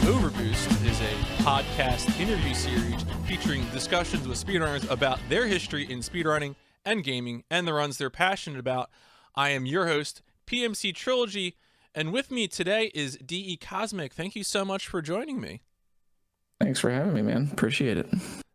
OverBoost is a podcast interview series featuring discussions with speedrunners about their history in speedrunning and gaming and the runs they're passionate about. I am your host, PMC Trilogy, and with me today is DECosmic. Thank you so much for joining me. Thanks for having me, man. Appreciate it.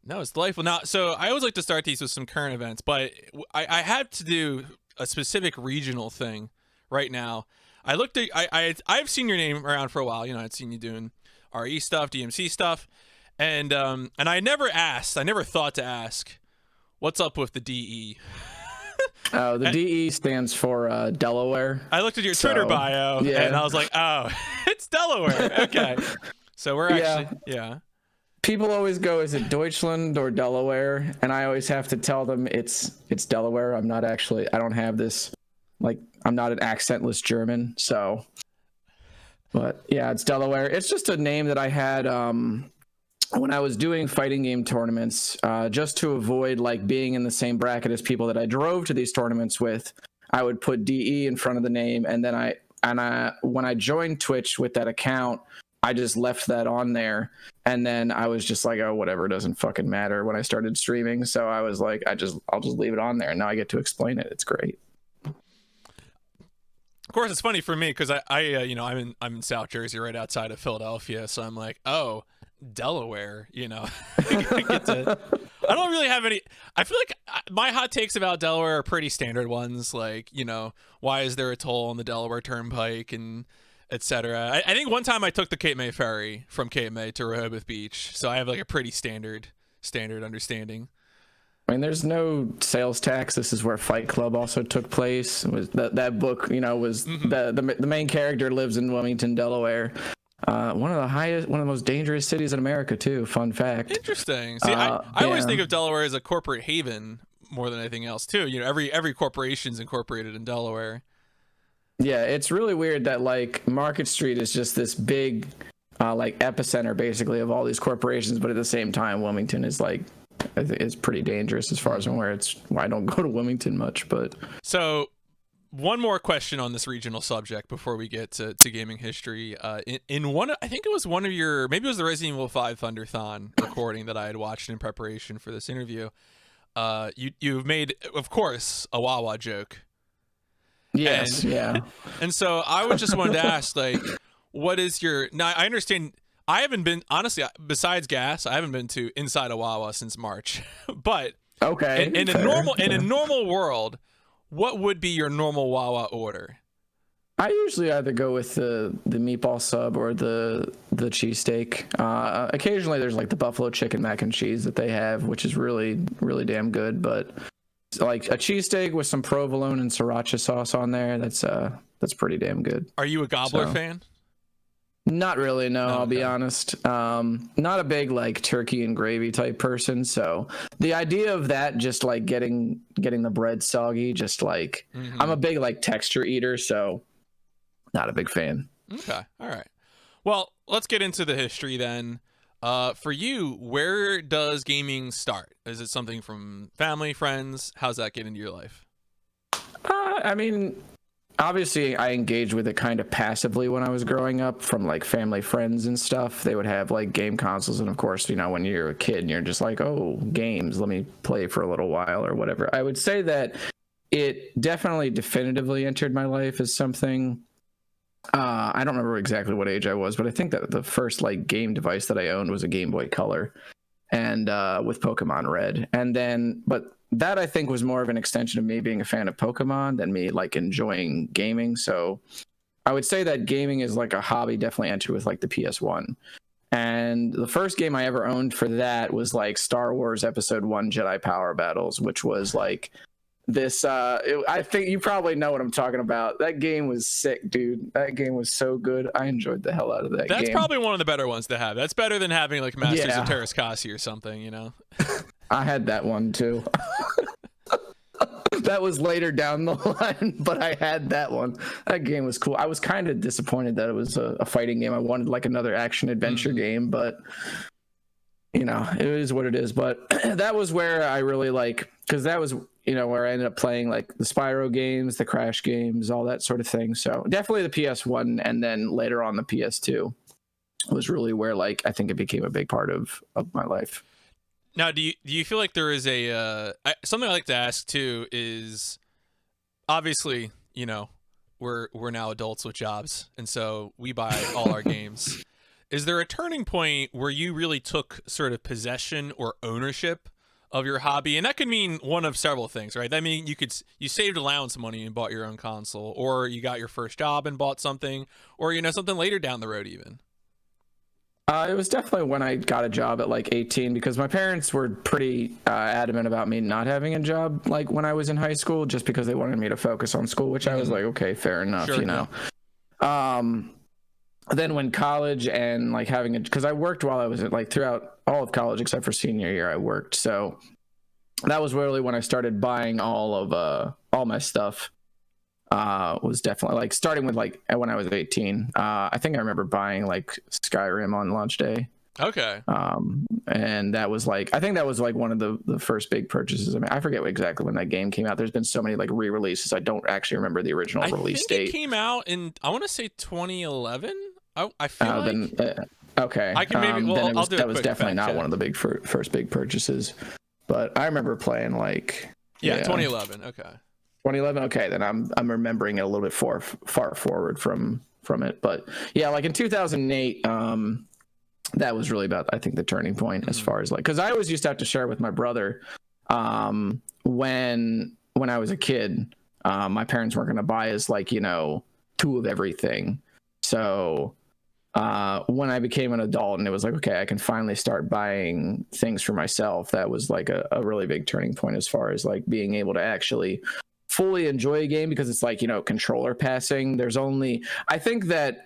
No, it's delightful. Now, so I always like to start these with some current events, but I had to do a specific regional thing right now. I looked at, I've seen your name around for a while. You know, I'd seen you doing RE stuff, DMC stuff, and I never thought to ask, what's up with the DE? Oh, the DE stands for Delaware. I looked at your Twitter bio, and I was like, oh, it's Delaware. Okay. So we're actually, yeah. People always go, is it Deutschland or Delaware? And I always have to tell them it's Delaware. I don't have this, like, I'm not an accentless German, so. But yeah, it's Delaware. It's just a name that I had when I was doing fighting game tournaments, just to avoid like being in the same bracket as people that I drove to these tournaments with. I would put DE in front of the name, and then when I joined Twitch with that account, I just left that on there, and then I was just like, oh, whatever, it doesn't fucking matter when I started streaming. So I was like, I'll just leave it on there, and now I get to explain it. It's great. Of course, it's funny for me because I'm in South Jersey, right outside of Philadelphia, so I'm like, oh, Delaware, you know. I don't really have any. I feel like my hot takes about Delaware are pretty standard ones, like, you know, why is there a toll on the Delaware Turnpike and etc. I think one time I took the Cape May ferry from Cape May to Rehoboth Beach, so I have like a pretty standard understanding. I mean, there's no sales tax. This is where Fight Club also took place. It was that book, you know, was the main character lives in Wilmington, Delaware. One of the most dangerous cities in America, too. Fun fact. Interesting. See, I always think of Delaware as a corporate haven more than anything else, too. You know, every corporation's incorporated in Delaware. Yeah, it's really weird that like Market Street is just this big, like epicenter basically of all these corporations, but at the same time, Wilmington is like. I think it's pretty dangerous as far as I'm aware. It's why I don't go to Wilmington much. But so, one more question on this regional subject before we get to gaming history. In one, I think it was one of your, maybe it was the Resident Evil 5 Thunderthon recording that I had watched in preparation for this interview. You've made, of course, a Wawa joke. Yes, yeah. And so I was just wanted to ask, like, what is your? Now I understand. I haven't been, honestly, besides gas, I haven't been to inside a Wawa since March. But okay, in a normal world, what would be your normal Wawa order? I usually either go with the meatball sub or the cheesesteak. Occasionally there's like the buffalo chicken mac and cheese that they have, which is really, really damn good. But like a cheesesteak with some provolone and sriracha sauce on there, that's pretty damn good. Are you a Gobbler fan? Not really, no, I'll be honest. Not a big like turkey and gravy type person, so the idea of that just like getting the bread soggy, just like I'm a big like texture eater, so not a big fan. Okay, all right. Well, let's get into the history then. For you, where does gaming start? Is it something from family, friends? How's that get into your life? I mean, obviously, I engaged with it kind of passively when I was growing up from like family friends and stuff. They would have like game consoles. And of course, you know, when you're a kid and you're just like, oh, games, let me play for a little while or whatever. I would say that it definitely definitively entered my life as something. I don't remember exactly what age I was, but I think that the first like game device that I owned was a Game Boy Color and with Pokemon Red. And then, but that I think was more of an extension of me being a fan of Pokemon than me like enjoying gaming. So I would say that gaming is like a hobby definitely entered with like the PS1. And the first game I ever owned for that was like Star Wars Episode 1 Jedi Power Battles, which was like this I think you probably know what I'm talking about. That game was sick, dude. That game was so good. I enjoyed the hell out of that game. That's probably one of the better ones to have. That's better than having like Masters of Terrascasi or something, you know. I had that one too. That was later down the line, but I had that one. That game was cool. I was kind of disappointed that it was a fighting game. I wanted like another action adventure game, but you know, it is what it is. But that was where I really like, because that was, you know, where I ended up playing like the Spyro games, the Crash games, all that sort of thing. So definitely the PS1 and then later on the PS2. was really where like I think it became a big part of my life. Now, do you feel like there is a something I like to ask too is obviously, you know, we're now adults with jobs, and so we buy all our games. Is there a turning point where you really took sort of possession or ownership of your hobby? And that could mean one of several things, right? That mean you saved allowance money and bought your own console, or you got your first job and bought something, or you know, something later down the road even. It was definitely when I got a job at like 18, because my parents were pretty adamant about me not having a job like when I was in high school, just because they wanted me to focus on school, which I was like, okay, fair enough, sure, you know. Then when college and like having because I worked while I was like throughout all of college except for senior year, I worked. So that was really when I started buying all my stuff. Was definitely like starting with like when I was 18. I think I remember buying like Skyrim on launch day. Okay. And that was like, I think that was like one of the first big purchases. I mean, I forget exactly when that game came out. There's been so many like re-releases. I don't actually remember the original release date. It came out in, I want to say 2011. I feel like. Then, okay. I can maybe. Well, I'll do that was definitely not one of the big first big purchases. But I remember playing like. Yeah, 2011. Okay. 2011. Okay, then I'm remembering it a little bit far forward from it. But yeah, like in 2008, that was really about, I think, the turning point as far as like, because I always used to have to share with my brother when I was a kid. My parents weren't going to buy us like, you know, two of everything. So when I became an adult and it was like, okay, I can finally start buying things for myself, that was like a really big turning point as far as like being able to actually fully enjoy a game, because it's like, you know, controller passing. I think that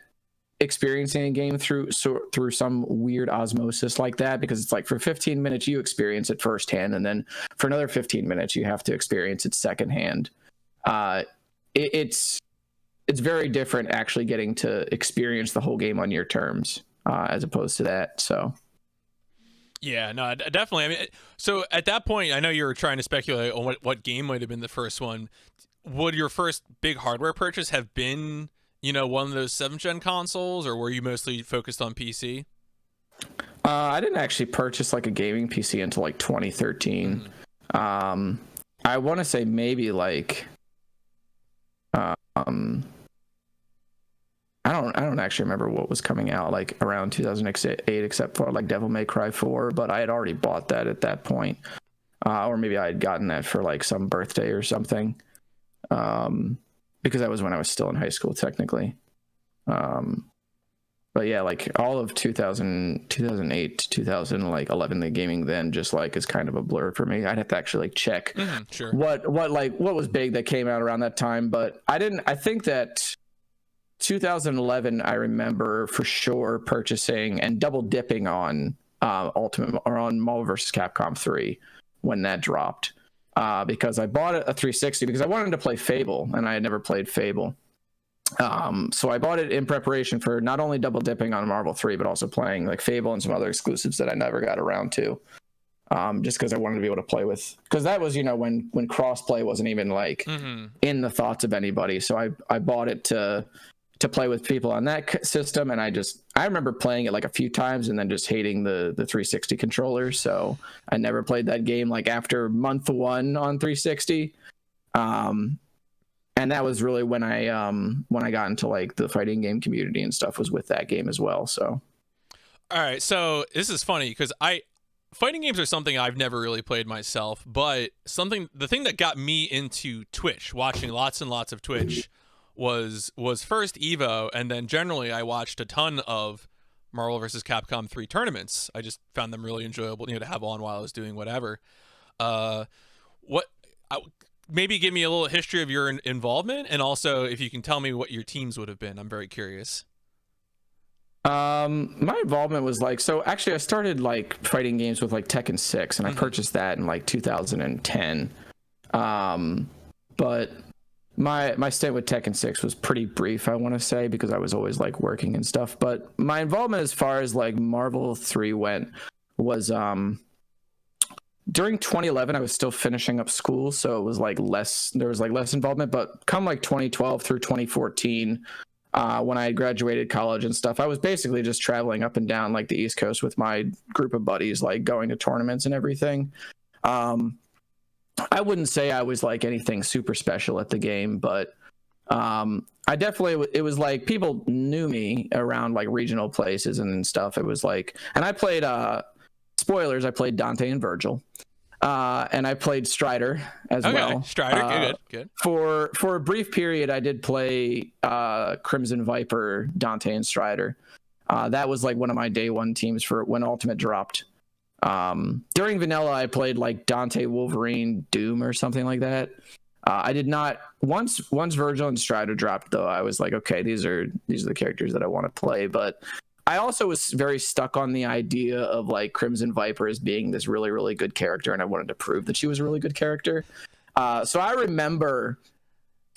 experiencing a game through some weird osmosis like that, because it's like for 15 minutes you experience it firsthand, and then for another 15 minutes you have to experience it secondhand. It's very different actually getting to experience the whole game on your terms as opposed to that. So yeah, no, definitely. I mean, so at that point, I know you were trying to speculate on what game might have been the first one. Would your first big hardware purchase have been, you know, one of those 7th gen consoles, or were you mostly focused on PC? I didn't actually purchase like a gaming PC until like 2013. I want to say maybe like I don't actually remember what was coming out like around 2008, except for like Devil May Cry 4, but I had already bought that at that point. Or maybe I had gotten that for like some birthday or something. Because that was when I was still in high school technically. But yeah, like all of 2008 to 2011, the gaming then just like is kind of a blur for me. I'd have to actually like check sure. what was big that came out around that time, but I think that 2011 I remember for sure purchasing and double dipping on Ultimate or on Marvel vs. Capcom 3 when that dropped, because I bought a 360 because I wanted to play Fable and I had never played Fable. So I bought it in preparation for not only double dipping on Marvel 3 but also playing like Fable and some other exclusives that I never got around to. Just because I wanted to be able to play with, because that was, you know, when crossplay wasn't even like in the thoughts of anybody. So I bought it to play with people on that system, and I remember playing it like a few times and then just hating the 360 controller. So I never played that game like after month 1 on 360. And that was really when I got into like the fighting game community and stuff, was with that game as well. So all right, so this is funny because fighting games are something I've never really played myself, but the thing that got me into Twitch, watching lots and lots of Twitch, was first Evo, and then generally I watched a ton of Marvel vs. Capcom 3 tournaments. I just found them really enjoyable, you know, to have on while I was doing whatever. Maybe give me a little history of your involvement, and also if you can tell me what your teams would have been. I'm very curious. My involvement was like, so actually I started like fighting games with like Tekken 6, and I purchased that in like 2010. But my stint with Tekken 6 was pretty brief, I want to say, because I was always like working and stuff. But my involvement as far as like Marvel 3 went was during 2011 I was still finishing up school, so it was like less involvement. But come like 2012 through 2014, when I graduated college and stuff. I was basically just traveling up and down like the East Coast with my group of buddies, like going to tournaments and everything. I wouldn't say I was like anything super special at the game, but I definitely, it was like people knew me around like regional places and stuff. It was like, and I played, spoilers, I played Dante and Virgil. And I played Strider as well. Strider, good. For a brief period, I did play Crimson Viper, Dante, and Strider. That was like one of my day one teams for when Ultimate dropped. During Vanilla, I played like Dante, Wolverine, Doom, or something like that. I did not once Virgil and Strider dropped though. I was like, okay, these are the characters that I want to play, but I also was very stuck on the idea of like Crimson Viper as being this really, really good character, and I wanted to prove that she was a really good character. So I remember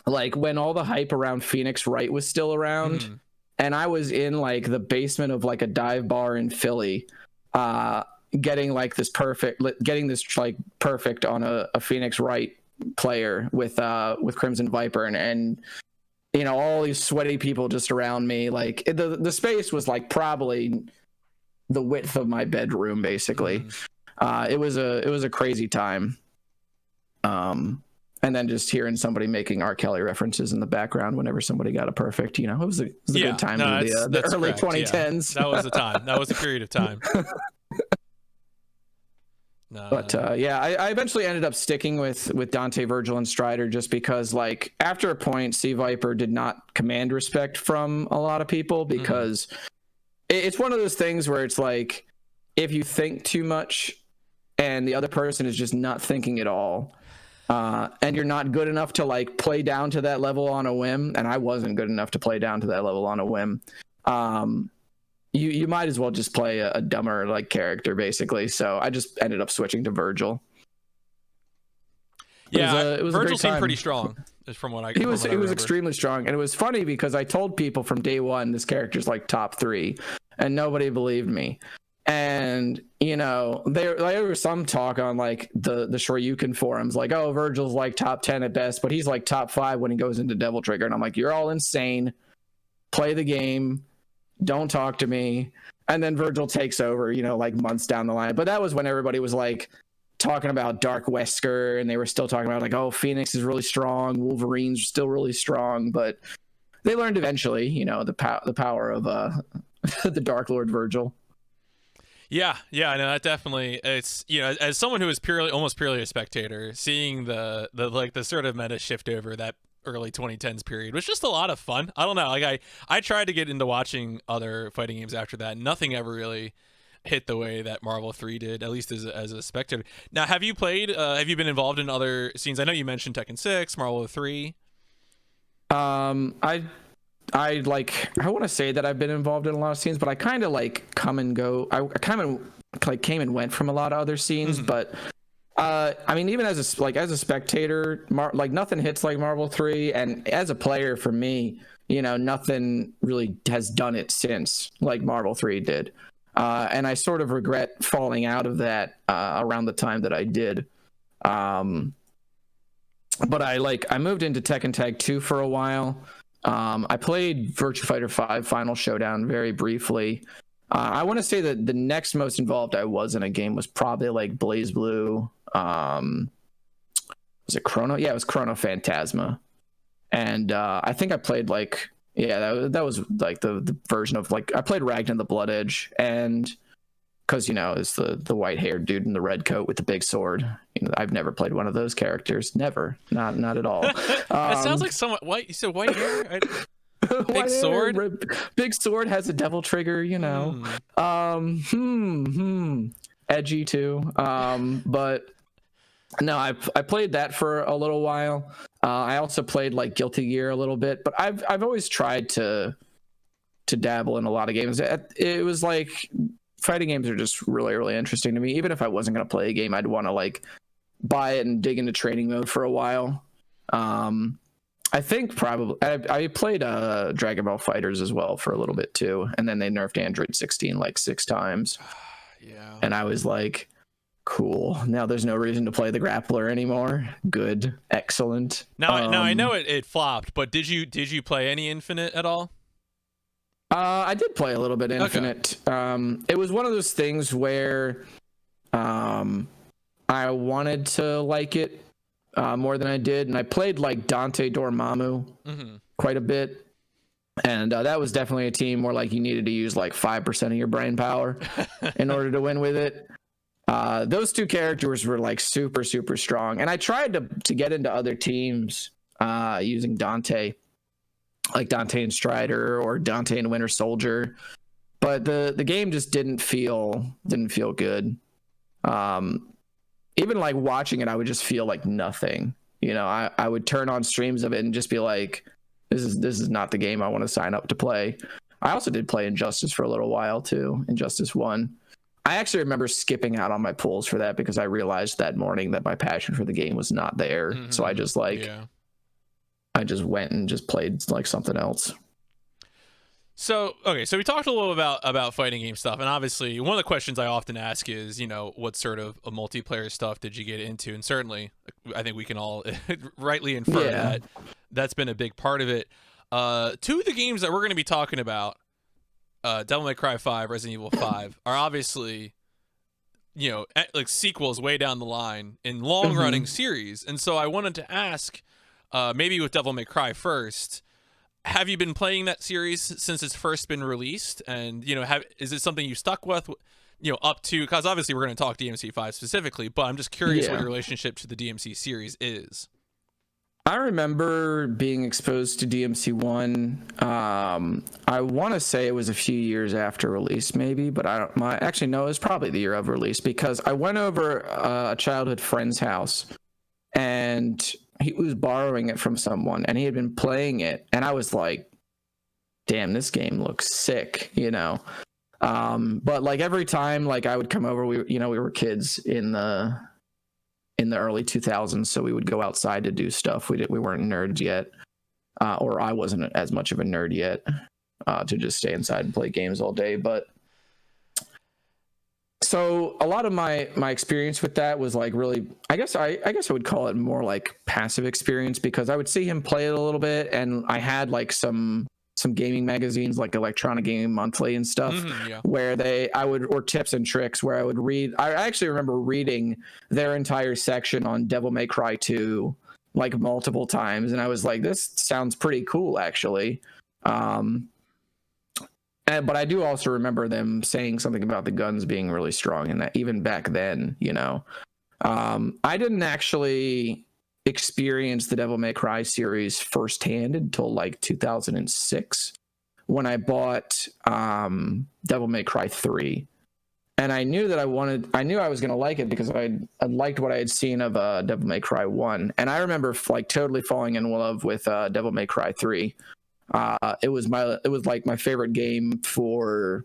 like when all the hype around Phoenix Wright was still around, and I was in like the basement of like a dive bar in Philly, getting this perfect on a Phoenix Wright player with Crimson Viper, and you know, all these sweaty people just around me. Like the space was like probably the width of my bedroom, basically. It was a crazy time. And then just hearing somebody making R. Kelly references in the background whenever somebody got a perfect, you know, it was a good time in the early 2010s. Yeah. That was the time. That was a period of time. I eventually ended up sticking with Dante, Virgil, and Strider just because, like, after a point, C Viper did not command respect from a lot of people because it's one of those things where it's like, if you think too much and the other person is just not thinking at all, and you're not good enough to like play down to that level on a whim, and I wasn't good enough to play down to that level on a whim, you might as well just play a dumber like character, basically. So I just ended up switching to Virgil. Virgil seemed pretty strong, from what I remember. He was extremely strong, and it was funny because I told people from day one this character's like top 3, and nobody believed me. And you know, there was some talk on like the Shoryuken forums, like, oh, Virgil's like top 10 at best, but he's like top 5 when he goes into Devil Trigger, and I'm like, you're all insane. Play the game. Don't talk to me. And then Virgil takes over, you know, like months down the line. But that was when everybody was like talking about Dark Wesker, and they were still talking about like, oh, Phoenix is really strong, Wolverine's still really strong. But they learned eventually, you know, the power of the Dark Lord Virgil. Yeah, no, that definitely, it's, you know, as someone who is almost purely a spectator, seeing the sort of meta shift over that early 2010s period was just a lot of fun. I don't know, like I tried to get into watching other fighting games after that. Nothing ever really hit the way that Marvel 3 did, at least as a spectator. Now, have you been involved in other scenes? I know you mentioned Tekken 6, Marvel 3. I want to say that I've been involved in a lot of scenes, but I kind of like come and go. I kind of like came and went from a lot of other scenes, but I mean, even as a spectator, like nothing hits like Marvel 3, and as a player, for me, you know, nothing really has done it since like Marvel 3 did, and I sort of regret falling out of that around the time that I did. But I moved into Tekken Tag 2 for a while. I played Virtua Fighter 5 Final Showdown very briefly. I want to say that the next most involved I was in a game was probably like BlazBlue. Was it Chrono? Yeah, it was Chrono Phantasma. And I think I played like, yeah, that was like the version of like, I played Ragnar the Blood Edge, and because, you know, it's the white-haired dude in the red coat with the big sword. You know, I've never played one of those characters. Never. Not at all. That sounds like somewhat white. You said white hair? Big sword? Big sword, has a devil trigger, you know. Edgy too. But no, I played that for a little while. I also played like Guilty Gear a little bit, but I've always tried to dabble in a lot of games. It was like, fighting games are just really, really interesting to me. Even if I wasn't going to play a game, I'd want to like buy it and dig into training mode for a while. I think probably I played Dragon Ball Fighters as well for a little bit too, and then they nerfed Android 16 like 6 times. Yeah, and I was like, cool. Now there's no reason to play the grappler anymore. Good, excellent. Now I know it flopped, but did you play any Infinite at all? I did play a little bit Infinite. It was one of those things where I wanted to like it more than I did, and I played like Dante Dormammu quite a bit, and that was definitely a team where like you needed to use like 5% of your brain power in order to win with it. Those two characters were like super strong, and I tried to get into other teams using Dante, like Dante and Strider or Dante and Winter Soldier, but the game just didn't feel good. Even like watching it, I would just feel like nothing. You know, I would turn on streams of it and just be like, this is not the game I want to sign up to play. I also did play Injustice for a little while too, Injustice 1. I actually remember skipping out on my pulls for that because I realized that morning that my passion for the game was not there. So I just I just went and just played like something else. So we talked a little about fighting game stuff, and obviously one of the questions I often ask is, you know, what sort of a multiplayer stuff did you get into? And certainly, I think we can all rightly infer that that's been a big part of it. Two of the games that we're going to be talking about, Devil May Cry 5, Resident Evil 5, are obviously, you know, like sequels way down the line in long-running series. And so I wanted to ask, maybe with Devil May Cry first, have you been playing that series since it's first been released? And, you know, is it something you stuck with, you know, up to, because obviously we're going to talk DMC5 specifically, but I'm just curious what your relationship to the DMC series is. I remember being exposed to DMC1. I want to say it was a few years after release, maybe, but actually, no, it was probably the year of release, because I went over a childhood friend's house and he was borrowing it from someone and he had been playing it. And I was like, damn, this game looks sick, you know? But like every time like I would come over, we were kids in the early 2000s, so we would go outside to do stuff. We weren't nerds yet, or I wasn't as much of a nerd yet, to just stay inside and play games all day. But so a lot of my experience with that was like really, I guess I would call it more like passive experience, because I would see him play it a little bit, and I had like some gaming magazines like Electronic Gaming Monthly and stuff, where or Tips and Tricks, where I would read. I actually remember reading their entire section on Devil May Cry 2 like multiple times, and I was like, this sounds pretty cool actually. But I do also remember them saying something about the guns being really strong, and that even back then, you know, I didn't actually experience the Devil May Cry series firsthand until like 2006, when I bought Devil May Cry 3, and I knew that I was going to like it because I liked what I had seen of Devil May Cry 1, and I remember like totally falling in love with Devil May Cry 3. It was like my favorite game for,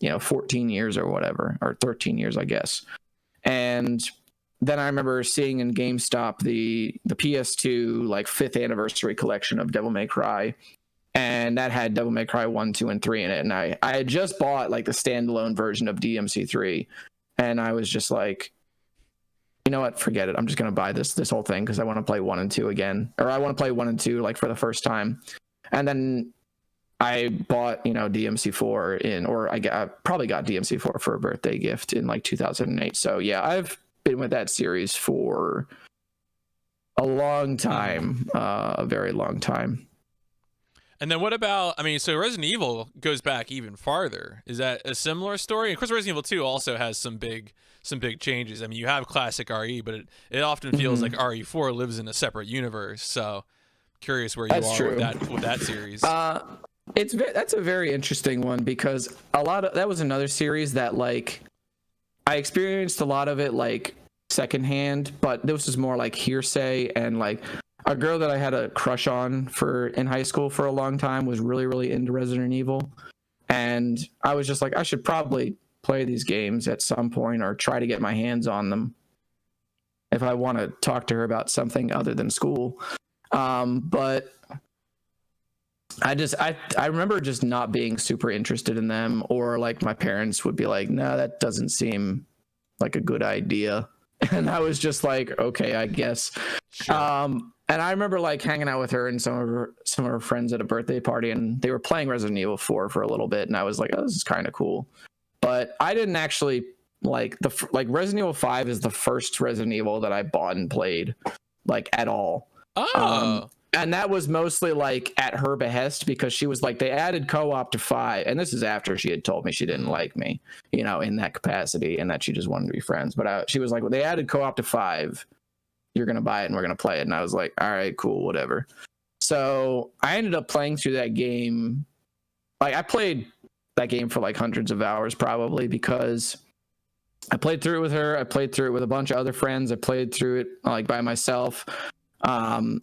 you know, 14 years or whatever, or 13 years, I guess. And then I remember seeing in GameStop the PS2 like 5th anniversary collection of Devil May Cry, and that had Devil May Cry 1, 2, and 3 in it. And I had just bought like the standalone version of DMC3, and I was just like, you know what, forget it. I'm just gonna buy this whole thing because I want to play 1 and 2 again, or I want to play 1 and 2 like for the first time. And then I bought, you know, DMC4 I probably got DMC4 for a birthday gift in like 2008. So yeah, I've been with that series for a long time, a very long time. And then what about, I mean, so Resident Evil goes back even farther. Is that a similar story? Of course, Resident Evil 2 also has some big changes. I mean, you have classic RE, but it often feels like RE4 lives in a separate universe. So curious where you with that series. That's a very interesting one, because that was another series that like I experienced a lot of it like secondhand, but this was more like hearsay. And like a girl that I had a crush on in high school for a long time was really into Resident Evil, and I was just like, I should probably play these games at some point or try to get my hands on them if I want to talk to her about something other than school. But I remember just not being super interested in them, or like my parents would be like, no, that doesn't seem like a good idea. And I was just like, okay, I guess. Sure. And I remember like hanging out with her and some of her friends at a birthday party, and they were playing Resident Evil 4 for a little bit, and I was like, oh, this is kind of cool. But I didn't actually like Resident Evil 5 is the first Resident Evil that I bought and played like at all. Oh. And that was mostly like at her behest, because she was like, they added co-op to 5, and this is after she had told me she didn't like me, you know, in that capacity, and that she just wanted to be friends. But she was like, well, they added co-op to 5. You're gonna buy it and we're gonna play it. And I was like, all right, cool, whatever. So I ended up playing through that game. Like I played that game for like hundreds of hours probably, because I played through it with her. I played through it with a bunch of other friends. I played through it like by myself.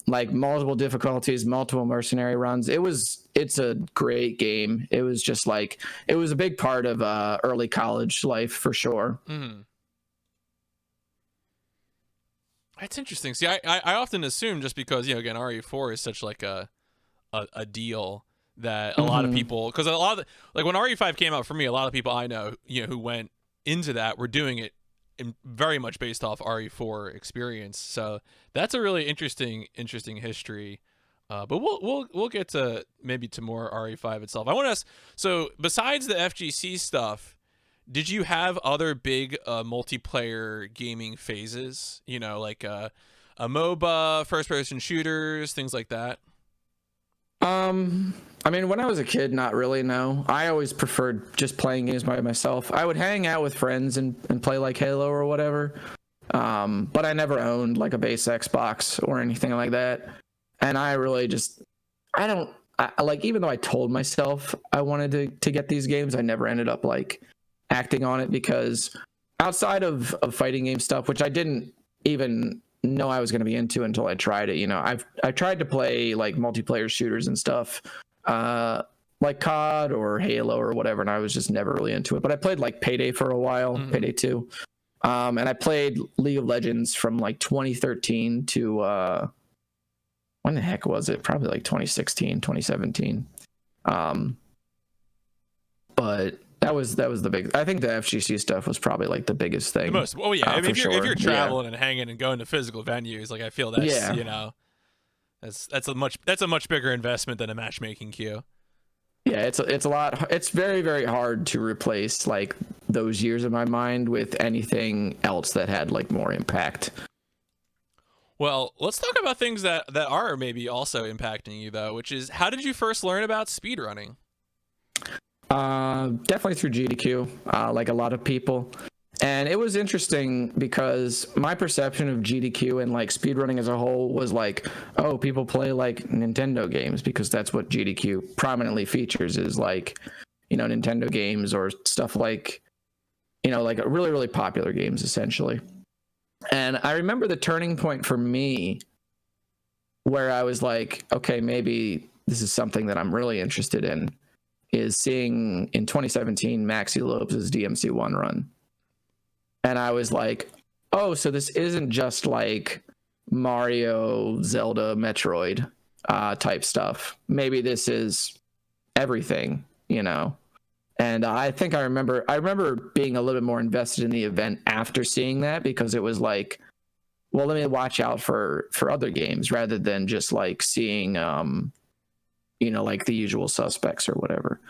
Like multiple difficulties, multiple mercenary runs. It's a great game. It was just like, it was a big part of early college life for sure. Mm. That's interesting. See, I often assume, just because, you know, again, RE4 is such like a deal, that a lot of people, because a lot of like when RE5 came out for me, a lot of people I know, you know, who went into that were doing it very much based off RE4 experience. So that's a really interesting history. But we'll get to maybe to more RE5 itself. I want to ask, so besides the FGC stuff, did you have other big multiplayer gaming phases? You know, like a MOBA, first-person shooters, things like that? I mean, when I was a kid, not really, no. I always preferred just playing games by myself. I would hang out with friends and play like Halo or whatever. But I never owned like a base Xbox or anything like that. And I really just, like, even though I told myself I wanted to get these games, I never ended up like acting on it, because outside of fighting game stuff, which I didn't even know I was going to be into until I tried it, you know, I tried to play like multiplayer shooters and stuff, like COD or Halo or whatever, and I was just never really into it. But I played like Payday for a while, Payday 2, and I played League of Legends from like 2013 to when the heck was it? Probably like 2016, 2017. But that was the big. I think the FGC stuff was probably like the biggest thing. The most. Oh yeah, I mean, if you're traveling and hanging and going to physical venues, like I feel that's you know, that's a much bigger investment than a matchmaking queue. Yeah, it's a lot. It's very, very hard to replace like those years in my mind with anything else that had like more impact. Well, let's talk about things that are maybe also impacting you though, which is, how did you first learn about speedrunning? Definitely through GDQ, like a lot of people. And it was interesting because my perception of GDQ and like speedrunning as a whole was like, oh, people play like Nintendo games, because that's what GDQ prominently features, is like, you know, Nintendo games or stuff like, you know, like really, really popular games essentially. And I remember the turning point for me where I was like, okay, maybe this is something that I'm really interested in, is seeing in 2017 Maxi Lopes' DMC1 run. And I was like, oh, so this isn't just like Mario, Zelda, Metroid type stuff. Maybe this is everything, you know? And I think I remember being a little bit more invested in the event after seeing that, because it was like, well, let me watch out for other games rather than just like seeing, you know, like the usual suspects or whatever.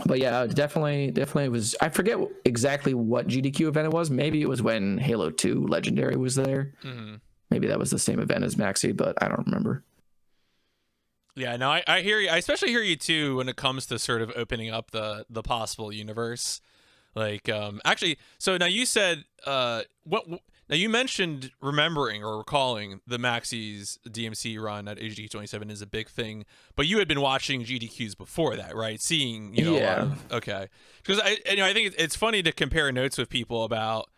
But yeah, definitely was. I forget exactly what GDQ event it was. Maybe it was when Halo 2 Legendary was there. Mm-hmm. Maybe that was the same event as Maxi, but I don't remember. Yeah, no, I hear you. I especially hear you too when it comes to sort of opening up the possible universe. Like, actually, so now you said now you mentioned remembering or recalling the Maxi's DMC run at HG27 is a big thing, but you had been watching GDQs before that, right? Seeing, you know, a lot of, okay. Because I think it's funny to compare notes with people about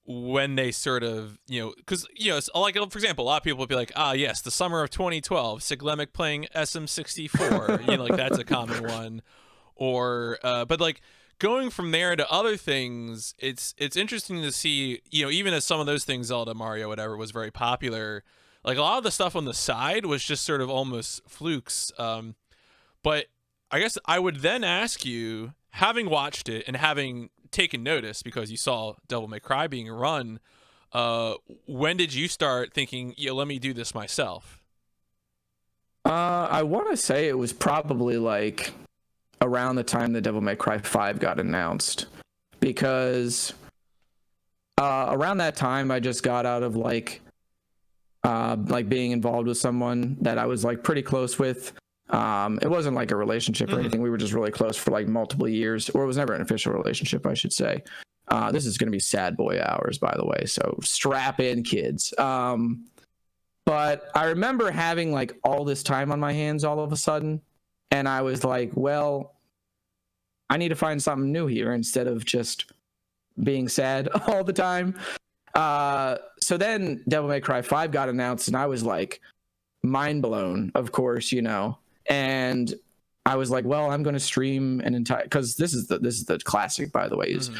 when they sort of, you know, because, you know, like, for example, a lot of people would be like, yes, the summer of 2012, Siglemic playing SM64, you know, like that's a common one. Or, but like, going from there to other things, it's interesting to see, you know, even as some of those things, Zelda, Mario, whatever, was very popular, like a lot of the stuff on the side was just sort of almost flukes. But I guess I would then ask you, having watched it and having taken notice because you saw Devil May Cry being run, when did you start thinking, yeah, let me do this myself? I want to say it was probably like around the time the Devil May Cry 5 got announced, because around that time I just got out of like being involved with someone that I was like pretty close with. It wasn't like a relationship or anything. We were just really close for like multiple years, or it was never an official relationship, I should say. This is going to be sad boy hours, by the way, so strap in, kids. But I remember having like all this time on my hands all of a sudden, and I was like, well, I need to find something new here instead of just being sad all the time. So then Devil May Cry 5 got announced, and I was like mind blown, of course, you know. And I was like, well, I'm going to stream an entire, because this is the classic, by the way, is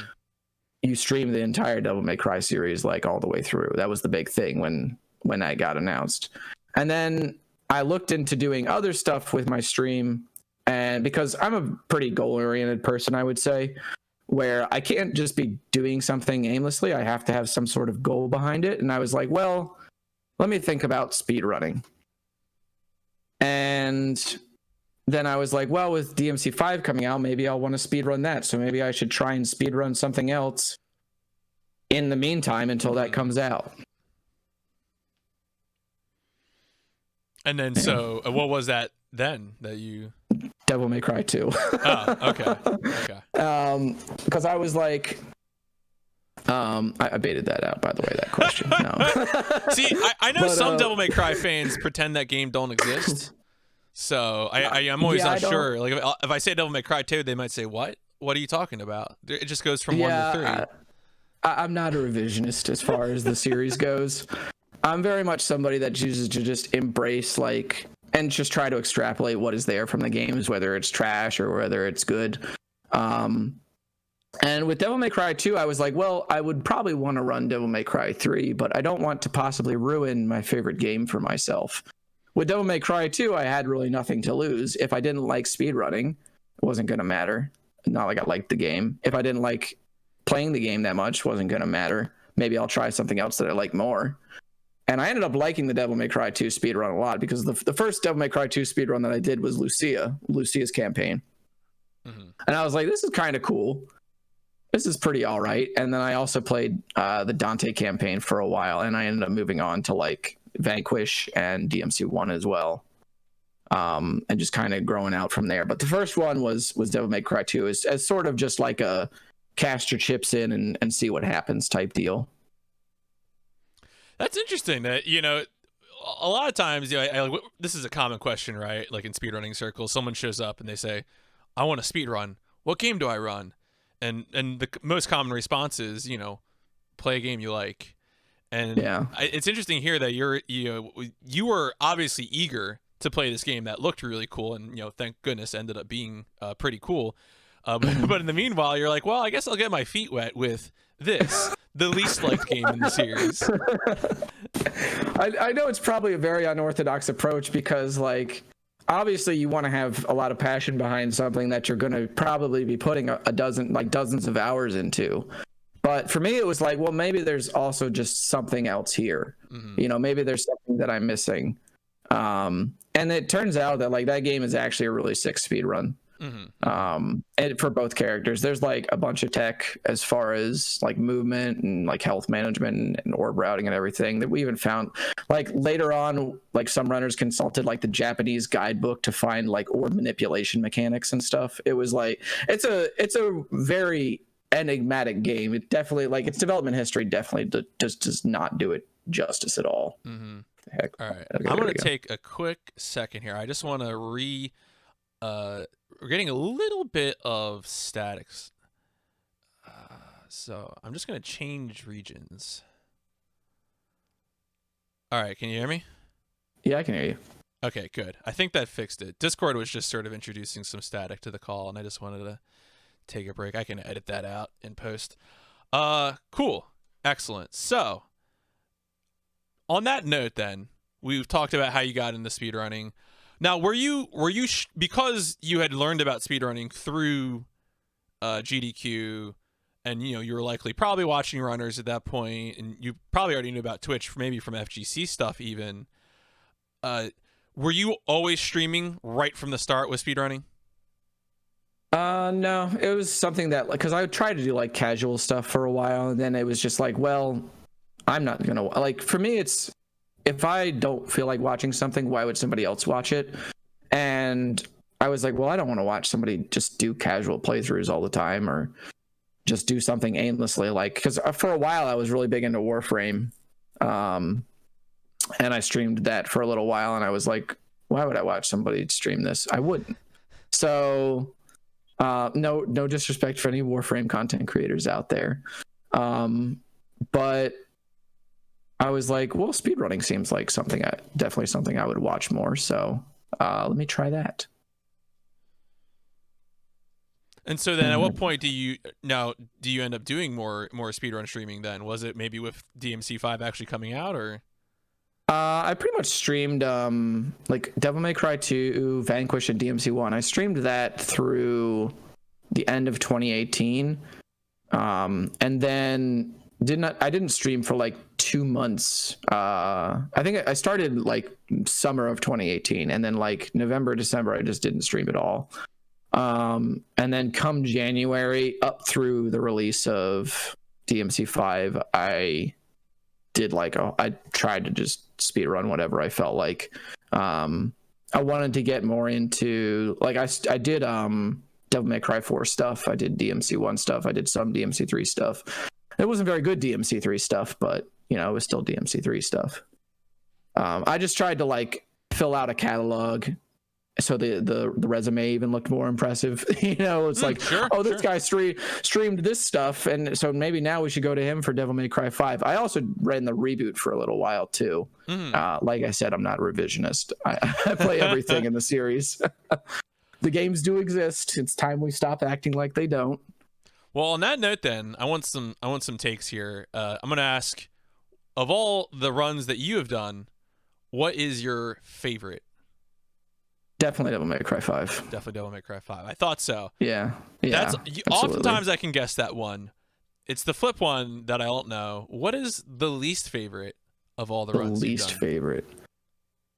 you stream the entire Devil May Cry series like all the way through. That was the big thing when that got announced. And then I looked into doing other stuff with my stream, and because I'm a pretty goal-oriented person, I would say, where I can't just be doing something aimlessly. I have to have some sort of goal behind it. And I was like, well, let me think about speedrunning. And then I was like, well, with DMC5 coming out, maybe I'll want to speedrun that. So maybe I should try and speedrun something else in the meantime until that comes out. And then, so what was that then that you... Devil May Cry 2. Oh, okay. Because I was like... I baited that out, by the way, that question. No. See, I know some Devil May Cry fans pretend that game don't exist. So I'm always not sure. Like if I say Devil May Cry 2, they might say, what? What are you talking about? It just goes from 1 to 3. I'm not a revisionist as far as the series goes. I'm very much somebody that chooses to just embrace like and just try to extrapolate what is there from the games, whether it's trash or whether it's good. And with Devil May Cry 2, I was like, well, I would probably want to run Devil May Cry 3, but I don't want to possibly ruin my favorite game for myself. With Devil May Cry 2, I had really nothing to lose. If I didn't like speedrunning, it wasn't going to matter. Not like I liked the game. If I didn't like playing the game that much, wasn't going to matter. Maybe I'll try something else that I like more. And I ended up liking the Devil May Cry 2 speedrun a lot, because the first Devil May Cry 2 speedrun that I did was Lucia's campaign. And I was like, this is kind of cool. This is pretty all right. And then I also played the Dante campaign for a while, and I ended up moving on to like Vanquish and DMC1 as well, and just kind of growing out from there. But the first one was Devil May Cry 2 as sort of just like a cast your chips in and see what happens type deal. That's interesting that, you know, a lot of times, you know, this is a common question, right? Like in speedrunning circles, someone shows up and they say, I want to speedrun. What game do I run? And the most common response is, you know, play a game you like. And it's interesting here that you were obviously eager to play this game that looked really cool, and, you know, thank goodness ended up being pretty cool. But in the meanwhile, you're like, well, I guess I'll get my feet wet with this, the least liked game in the series. I know it's probably a very unorthodox approach, because like obviously you want to have a lot of passion behind something that you're going to probably be putting dozens of hours into. But for me, it was like, well, maybe there's also just something else here. You know, maybe there's something that I'm missing. And it turns out that like that game is actually a really sick speed run. And for both characters, there's like a bunch of tech as far as like movement and like health management and orb routing and everything, that we even found like later on, like some runners consulted like the Japanese guidebook to find like orb manipulation mechanics and stuff. It was like, it's a very enigmatic game. It definitely, like, its development history definitely just does not do it justice at all. Heck. All right, I'm going to take a quick second here. I just want to we're getting a little bit of statics, so I'm just going to change regions. All right, can you hear me? Yeah, I can hear you. Okay, good. I think that fixed it. Discord was just sort of introducing some static to the call, and I just wanted to take a break. I can edit that out in post. Cool. Excellent. So, on that note then, we've talked about how you got into speedrunning. Now, were you because you had learned about speedrunning through GDQ and you were likely probably watching runners at that point, and you probably already knew about Twitch, maybe from FGC stuff even. Were you always streaming right from the start with speedrunning? No, it was something that, like, because I tried to do like casual stuff for a while, and then it was just like, well, I'm not gonna like. For me, it's if I don't feel like watching something, why would somebody else watch it? And I was like, well, I don't want to watch somebody just do casual playthroughs all the time, or just do something aimlessly. Like, because for a while I was really big into Warframe, and I streamed that for a little while, and I was like, why would I watch somebody stream this? I wouldn't. So. No disrespect for any Warframe content creators out there, but I was like, well, speedrunning seems like definitely something I would watch more. So let me try that. And so then, at what point do you end up doing more speedrun streaming? Then was it maybe with DMC5 actually coming out, or? I pretty much streamed like Devil May Cry 2, Vanquish, and DMC1. I streamed that through the end of 2018, and then I didn't stream for like 2 months. I think I started like summer of 2018, and then like November, December, I just didn't stream at all. And then come January up through the release of DMC5, I tried to just speed run whatever I felt like. I wanted to get more into, like, I did Devil May Cry 4 stuff. I did DMC1 stuff. I did some DMC3 stuff. It wasn't very good DMC3 stuff, but it was still DMC3 stuff. I just tried to like fill out a catalog so the resume even looked more impressive. It's like, this guy streamed this stuff, and so maybe now we should go to him for Devil May Cry 5. I also ran the reboot for a little while too. Like I said, I'm not a revisionist. I play everything in the series. The games do exist. It's time we stop acting like they don't. Well, on that note, then I want some takes here. I'm gonna ask, of all the runs that you have done, what is your favorite? Definitely Devil May Cry 5. Definitely Devil May Cry 5. I thought so. Yeah. Oftentimes I can guess that one. It's the flip one that I don't know. What is the least favorite of all the runs? The least favorite.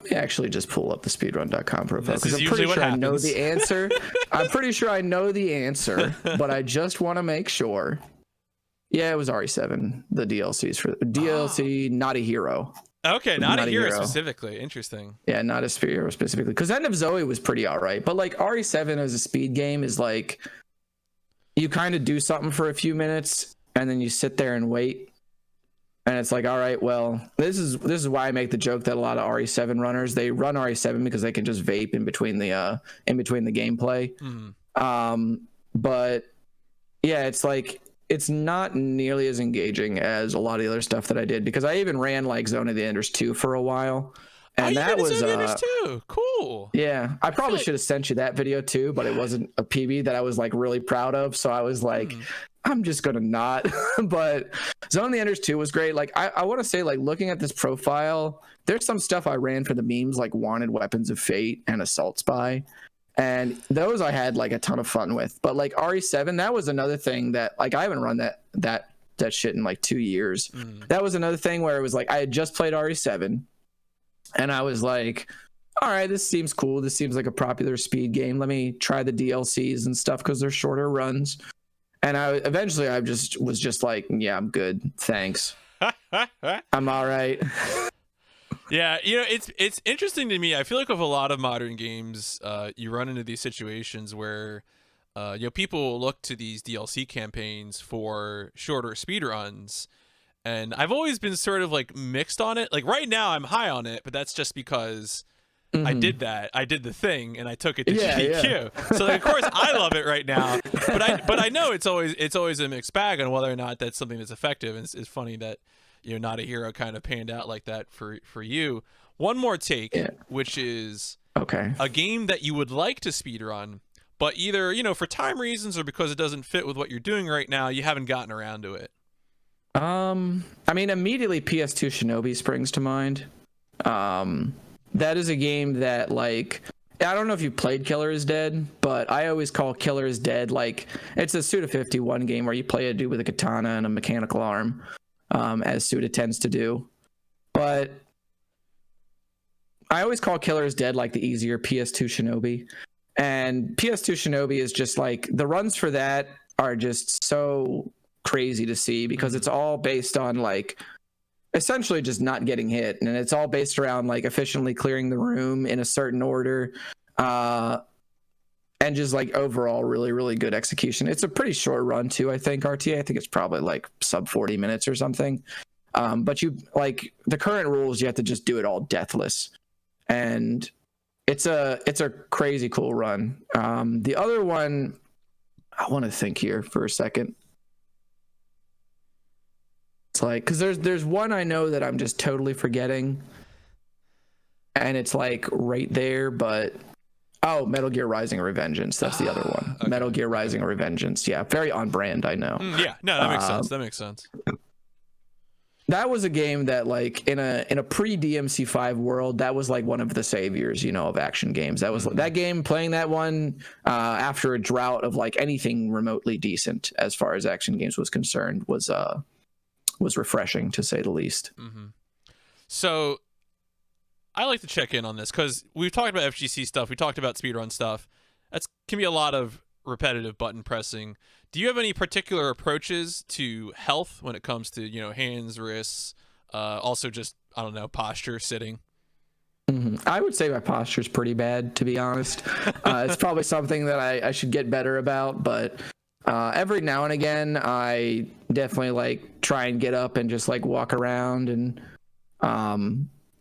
Let me actually just pull up the speedrun.com profile, because I'm pretty sure I know the answer. I'm pretty sure I know the answer, but I just want to make sure. Yeah, it was RE7. The DLCs for DLC, Not a Hero. Okay, not a hero specifically. Interesting. Yeah, not a hero specifically. Because End of Zoe was pretty alright. But like RE7 as a speed game is like, you kind of do something for a few minutes and then you sit there and wait. And it's like, all right, well, this is why I make the joke that a lot of RE7 runners, they run RE7 because they can just vape in between the gameplay. But yeah, it's like, it's not nearly as engaging as a lot of the other stuff that I did, because I even ran like Zone of the Enders 2 for a while. And that was Zone of the Enders 2. Cool. Yeah, I probably should have sent you that video too, but it wasn't a PB that I was like really proud of. So I was like, I'm just gonna not. But Zone of the Enders 2 was great. Like I want to say, like, looking at this profile, there's some stuff I ran for the memes, like Wanted Weapons of Fate and Assault Spy. And those I had like a ton of fun with. But like RE7, that was another thing that, like, I haven't run that shit in like 2 years. That was another thing where it was like I had just played RE7 and I was like, all right, this seems cool. This seems like a popular speed game. Let me try the DLCs and stuff because they're shorter runs. And I was just like, yeah, I'm good. Thanks. I'm all right. Yeah, it's interesting to me. I feel like with a lot of modern games, you run into these situations where people look to these DLC campaigns for shorter speedruns, and I've always been sort of like mixed on it. Like right now, I'm high on it, but that's just because I did the thing, and I took it to GDQ. Yeah. So like, of course, I love it right now, but I know it's always a mixed bag on whether or not that's something that's effective. And it's funny that Not a Hero kind of panned out like that for you. One more take, which is a game that you would like to speedrun, but either for time reasons or because it doesn't fit with what you're doing right now, you haven't gotten around to it. I mean, immediately PS2 Shinobi springs to mind. That is a game that, like, I don't know if you played Killer is Dead, but I always call Killer is Dead like it's a Suda 51 game where you play a dude with a katana and a mechanical arm, as Suda tends to do. But I always call Killer is Dead like the easier PS2 Shinobi. And PS2 Shinobi is just like the runs for that are just so crazy to see because it's all based on like essentially just not getting hit, and it's all based around like efficiently clearing the room in a certain order, and just like overall really, really good execution. It's a pretty short run too, I think. RTA, I think it's probably like sub 40 minutes or something. But you like the current rules, you have to just do it all deathless, and it's a crazy cool run. The other one, I want to think here for a second. It's like, because there's one I know that I'm just totally forgetting, and it's like right there, but Metal Gear Rising Revengeance, that's the other one. Okay. Metal Gear Rising Revengeance, yeah, very on brand, I know. Yeah, no, that makes sense. That makes sense. That was a game that like in a pre-DMC5 world, that was like one of the saviors, you know, of action games. That was that game, playing that one after a drought of like anything remotely decent as far as action games was concerned was refreshing, to say the least. Mm-hmm. So I like to check in on this because we've talked about FGC stuff. We talked about speedrun stuff. That can be a lot of repetitive button pressing. Do you have any particular approaches to health when it comes to, you know, hands, wrists, also just, I don't know, posture, sitting? I would say my posture is pretty bad, to be honest. It's probably something that I should get better about, but every now and again, I definitely like try and get up and just like walk around and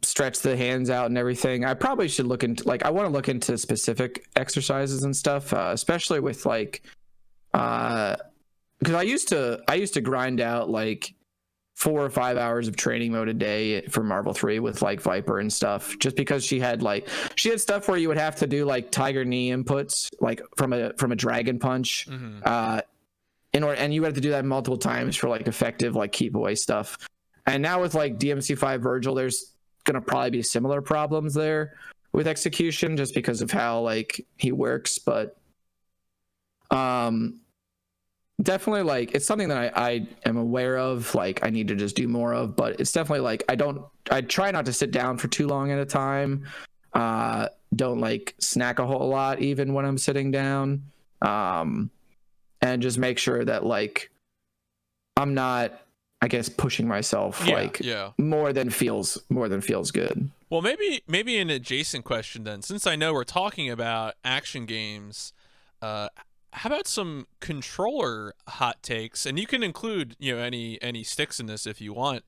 stretch the hands out and everything. I probably should look into I want to look into specific exercises and stuff, especially with like because I used to grind out like 4 or 5 hours of training mode a day for Marvel 3 with like Viper and stuff, just because she had stuff where you would have to do like tiger knee inputs like from a dragon punch, and you had to do that multiple times for like effective like keep away stuff. And now with like DMC5 Virgil, there's gonna probably be similar problems there with execution just because of how like he works, but definitely like it's something that I am aware of, like I need to just do more of, but it's definitely like I try not to sit down for too long at a time, don't like snack a whole lot even when I'm sitting down, and just make sure that like I'm not, I guess, pushing myself more than feels good. Well, maybe an adjacent question then, since I know we're talking about action games, how about some controller hot takes? And you can include, you know, any sticks in this if you want.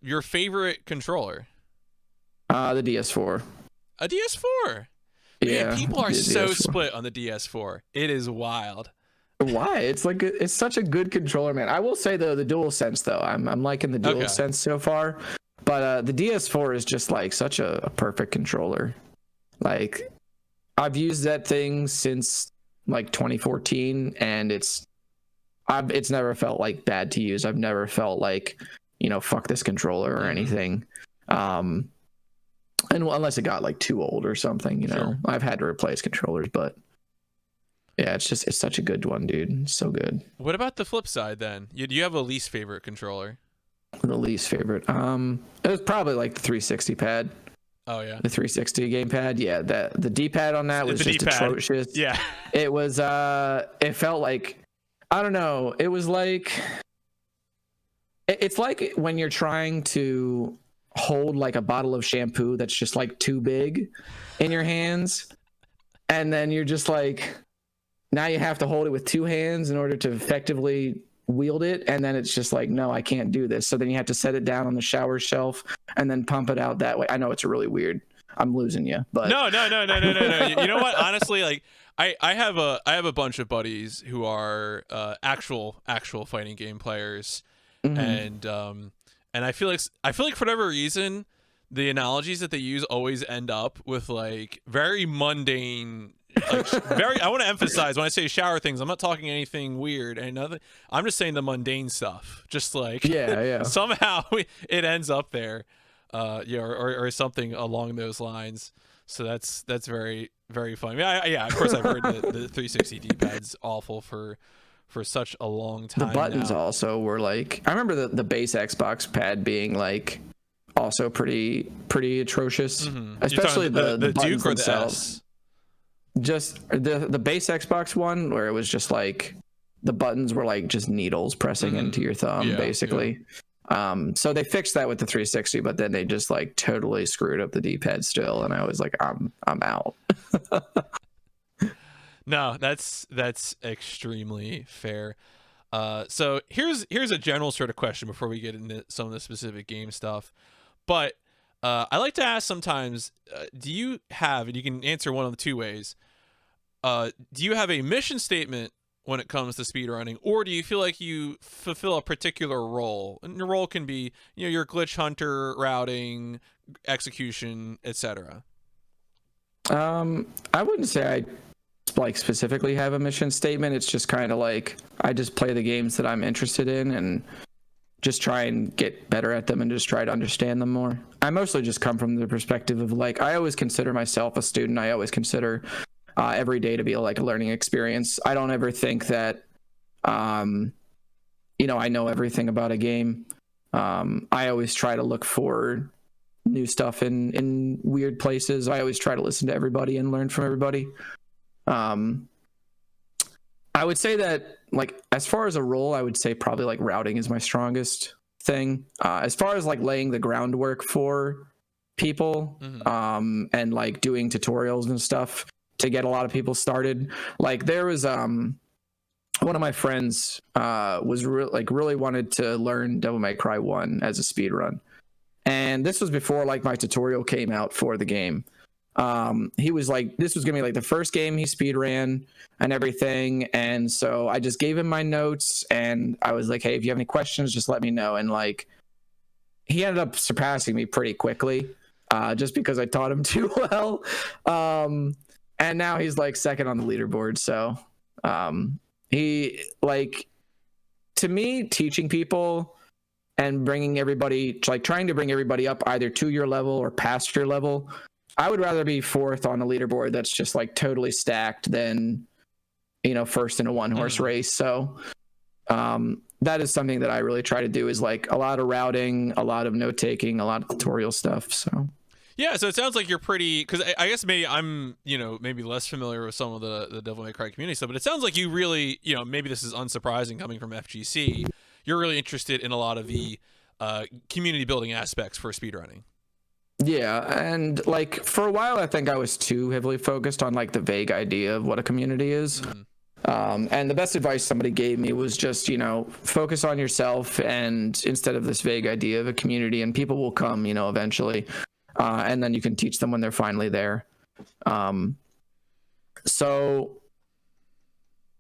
Your favorite controller? The DS4. A DS4? Yeah. Man, people are so split on the DS4. It is wild. Why? It's like it's such a good controller, man. I will say though, the DualSense though, I'm liking the DualSense so far, but the DS4 is just like such a perfect controller. Like I've used that thing since like 2014, and it's never felt like bad to use. I've never felt like, you know, fuck this controller or anything. And unless it got like too old or something, you know, sure. I've had to replace controllers, but yeah, it's such a good one, dude. It's so good. What about the flip side then? Do you have a least favorite controller? The least favorite, it was probably like the 360 pad. Oh yeah, the 360 gamepad. Yeah, the D-pad on that was just atrocious. Yeah, it was. It felt like, I don't know. It was like, it's like when you're trying to hold like a bottle of shampoo that's just like too big in your hands, and then you're just like, now you have to hold it with 2 hands in order to effectively wield it, and then it's just like, no, I can't do this. So then you have to set it down on the shower shelf and then pump it out that way. I know it's really weird. I'm losing you, but no. You know what? Honestly, like I have a bunch of buddies who are actual fighting game players, and I feel like for whatever reason, the analogies that they use always end up with like very mundane. Like I want to emphasize when I say shower things, I'm not talking anything weird and nothing. I'm just saying the mundane stuff. Just like somehow it ends up there, or something along those lines. So that's very very funny. Yeah, of course I've heard the 360 D-pad's awful for such a long time. The buttons now. also were like, I remember the base Xbox pad being like also pretty atrocious, especially the Duke buttons or themselves. the S. Just the base Xbox one, where it was just like the buttons were like just needles pressing into your thumb, basically. So they fixed that with the 360, but then they just like totally screwed up the D-pad still, and I was like, I'm out. No, that's extremely fair. So here's a general sort of question before we get into some of the specific game stuff. But I like to ask sometimes, do you have, and you can answer one of the two ways, do you have a mission statement when it comes to speedrunning, or do you feel like you fulfill a particular role? And your role can be, your glitch hunter, routing, execution, etc. I wouldn't say I like specifically have a mission statement. It's just kind of like I just play the games that I'm interested in and just try and get better at them and just try to understand them more. I mostly just come from the perspective of like, I always consider myself a student. I always consider every day to be like a learning experience. I don't ever think that I know everything about a game. I always try to look for new stuff in weird places. I always try to listen to everybody and learn from everybody. I would say that, like, as far as a role, I would say probably like routing is my strongest thing. As far as like laying the groundwork for people, and like doing tutorials and stuff to get a lot of people started. Like there was one of my friends was really wanted to learn Devil May Cry 1 as a speedrun. And this was before like my tutorial came out for the game. He was like, this was gonna be like the first game he speedran and everything, and so I just gave him my notes and I was like, hey, if you have any questions, just let me know. And like he ended up surpassing me pretty quickly, just because I taught him too well. And now he's like second on the leaderboard. So he, like, to me, teaching people and bringing everybody, like trying to bring everybody up either to your level or past your level, I would rather be fourth on a leaderboard that's just like totally stacked than, first in a one-horse race. So that is something that I really try to do, is like a lot of routing, a lot of note taking, a lot of tutorial stuff. So yeah, so it sounds like you're pretty, because I guess maybe I'm, maybe less familiar with some of the Devil May Cry community stuff, but it sounds like you really, maybe this is unsurprising coming from FGC, you're really interested in a lot of the community building aspects for speedrunning. Yeah, and like for a while, I think I was too heavily focused on like the vague idea of what a community is. And the best advice somebody gave me was just, focus on yourself, and instead of this vague idea of a community, and people will come, eventually. And then you can teach them when they're finally there. So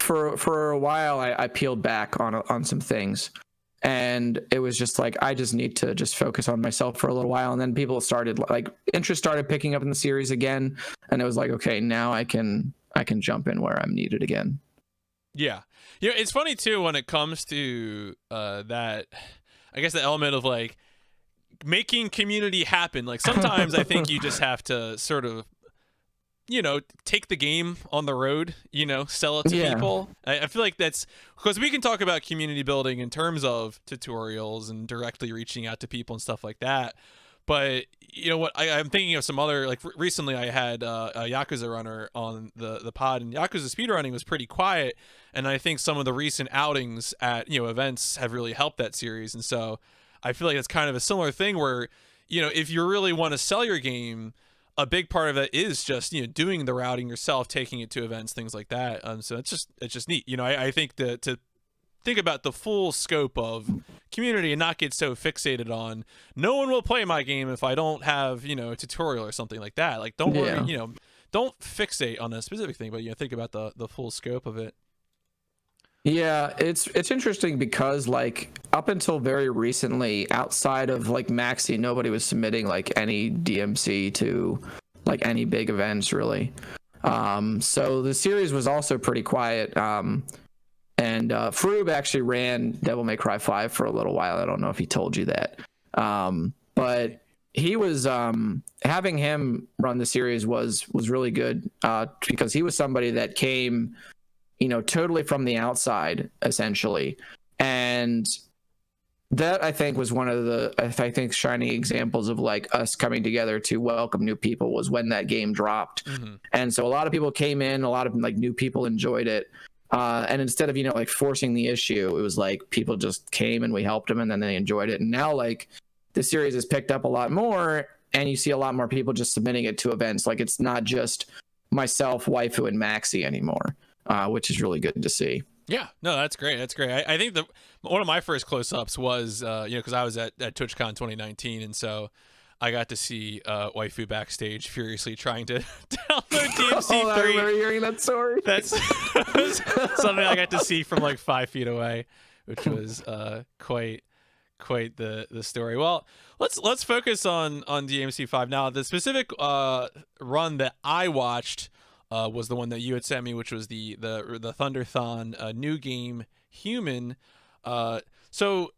for a while, I peeled back on some things, and it was just like, I just need to just focus on myself for a little while. And then people started, like, interest started picking up in the series again, and it was like, okay, now I can jump in where I'm needed again. Yeah. It's funny too when it comes to that, I guess, the element of like making community happen. Like sometimes I think you just have to sort of, take the game on the road, sell it to people. I feel like that's because we can talk about community building in terms of tutorials and directly reaching out to people and stuff like that. But what I'm thinking of some other, like recently I had a Yakuza runner on the pod, and Yakuza speedrunning was pretty quiet. And I think some of the recent outings at, events have really helped that series. And so I feel like it's kind of a similar thing where, if you really want to sell your game, a big part of it is just, doing the routing yourself, taking it to events, things like that. So it's just neat. I think to think about the full scope of community and not get so fixated on no one will play my game if I don't have, a tutorial or something like that. Like, don't worry, don't fixate on a specific thing, but, think about the full scope of it. Yeah, it's interesting because like up until very recently, outside of like Maxi, nobody was submitting like any DMC to like any big events really. So the series was also pretty quiet. And Froob actually ran Devil May Cry 5 for a little while. I don't know if he told you that. But he was having him run the series was really good, because he was somebody that came, totally from the outside essentially, and that I think was one of the shining examples of like us coming together to welcome new people was when that game dropped. And so a lot of people came in, a lot of like new people enjoyed it, and instead of like forcing the issue, it was like people just came and we helped them and then they enjoyed it. And now like the series has picked up a lot more, and you see a lot more people just submitting it to events. Like it's not just myself, Waifu, and Maxi anymore, which is really good to see. Yeah, no, that's great. That's great. I think one of my first close-ups was, because I was at TwitchCon 2019, and so I got to see Waifu backstage furiously trying to download DMC3. Oh, I remember hearing that story. That's something I got to see from like 5 feet away, which was quite the story. Well, let's focus on DMC5 now. The specific run that I watched was the one that you had sent me, which was the Thunderthon new game Human. So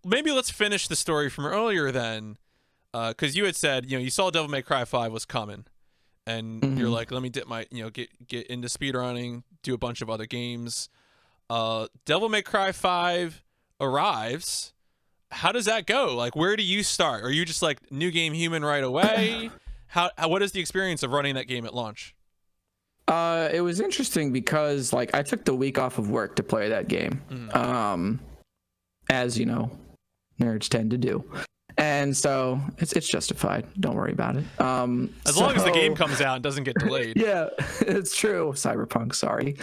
maybe let's finish the story from earlier then, because you had said you saw Devil May Cry 5 was coming, and you're like, let me dip my get into speedrunning, do a bunch of other games. Devil May Cry 5 arrives. How does that go? Like, where do you start? Are you just like new game Human right away? What is the experience of running that game at launch? It was interesting because like I took the week off of work to play that game, as nerds tend to do, and so it's justified. Don't worry about it. As long as the game comes out and doesn't get delayed. Yeah, it's true. Cyberpunk, sorry.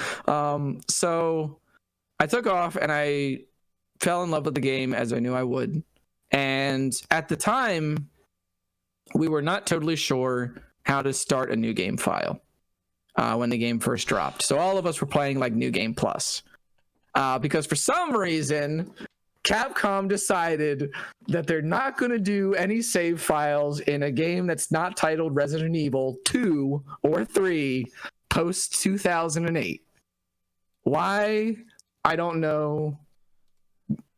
So I took off and I fell in love with the game as I knew I would, and at the time we were not totally sure how to start a new game file. When the game first dropped. So all of us were playing like New Game Plus. Because for some reason, Capcom decided that they're not going to do any save files in a game that's not titled Resident Evil 2 or 3 post 2008. Why? I don't know.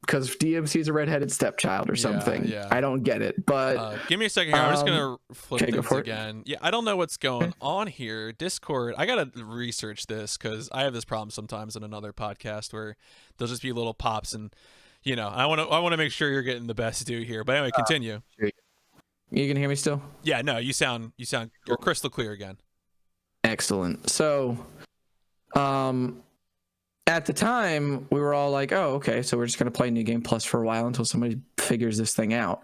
Because DMC is a redheaded stepchild or something. Yeah. I don't get it. But give me a second here. I'm just gonna flip things go again. Yeah, I don't know what's going on here. Discord. I gotta research this because I have this problem sometimes in another podcast where there'll just be little pops, and I want to make sure you're getting the best due here. But anyway, continue. You can hear me still? Yeah. No, you sound you're crystal clear again. Excellent. So, at the time, we were all like, oh, okay, so we're just going to play New Game Plus for a while until somebody figures this thing out.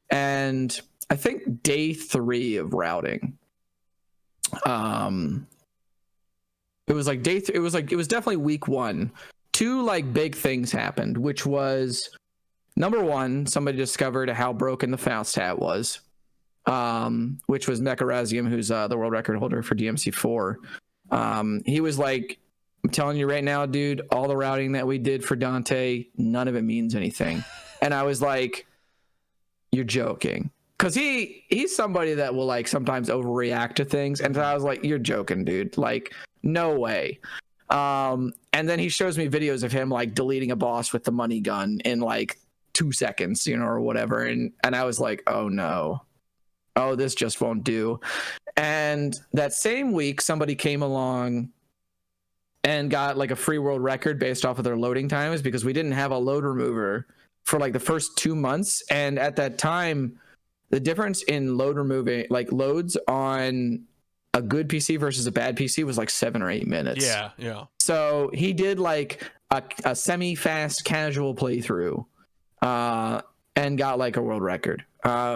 And I think day 3 of routing, it was definitely week 1. 2 like big things happened, which was number 1, somebody discovered how broken the Faust hat was, which was Mecharazium, who's the world record holder for DMC4. He was like, I'm telling you right now, dude, all the routing that we did for Dante, none of it means anything. And I was like, you're joking. Because he's somebody that will like sometimes overreact to things. And I was like, you're joking, dude. Like, no way. And then he shows me videos of him like deleting a boss with the money gun in like 2 seconds, or whatever. And I was like, oh no. Oh, this just won't do. And that same week, somebody came along and got like a free world record based off of their loading times, because we didn't have a load remover for like the first 2 months. And at that time, the difference in load removing, like loads on a good PC versus a bad PC was like 7 or 8 minutes. Yeah. So he did like a semi-fast casual playthrough and got like a world record.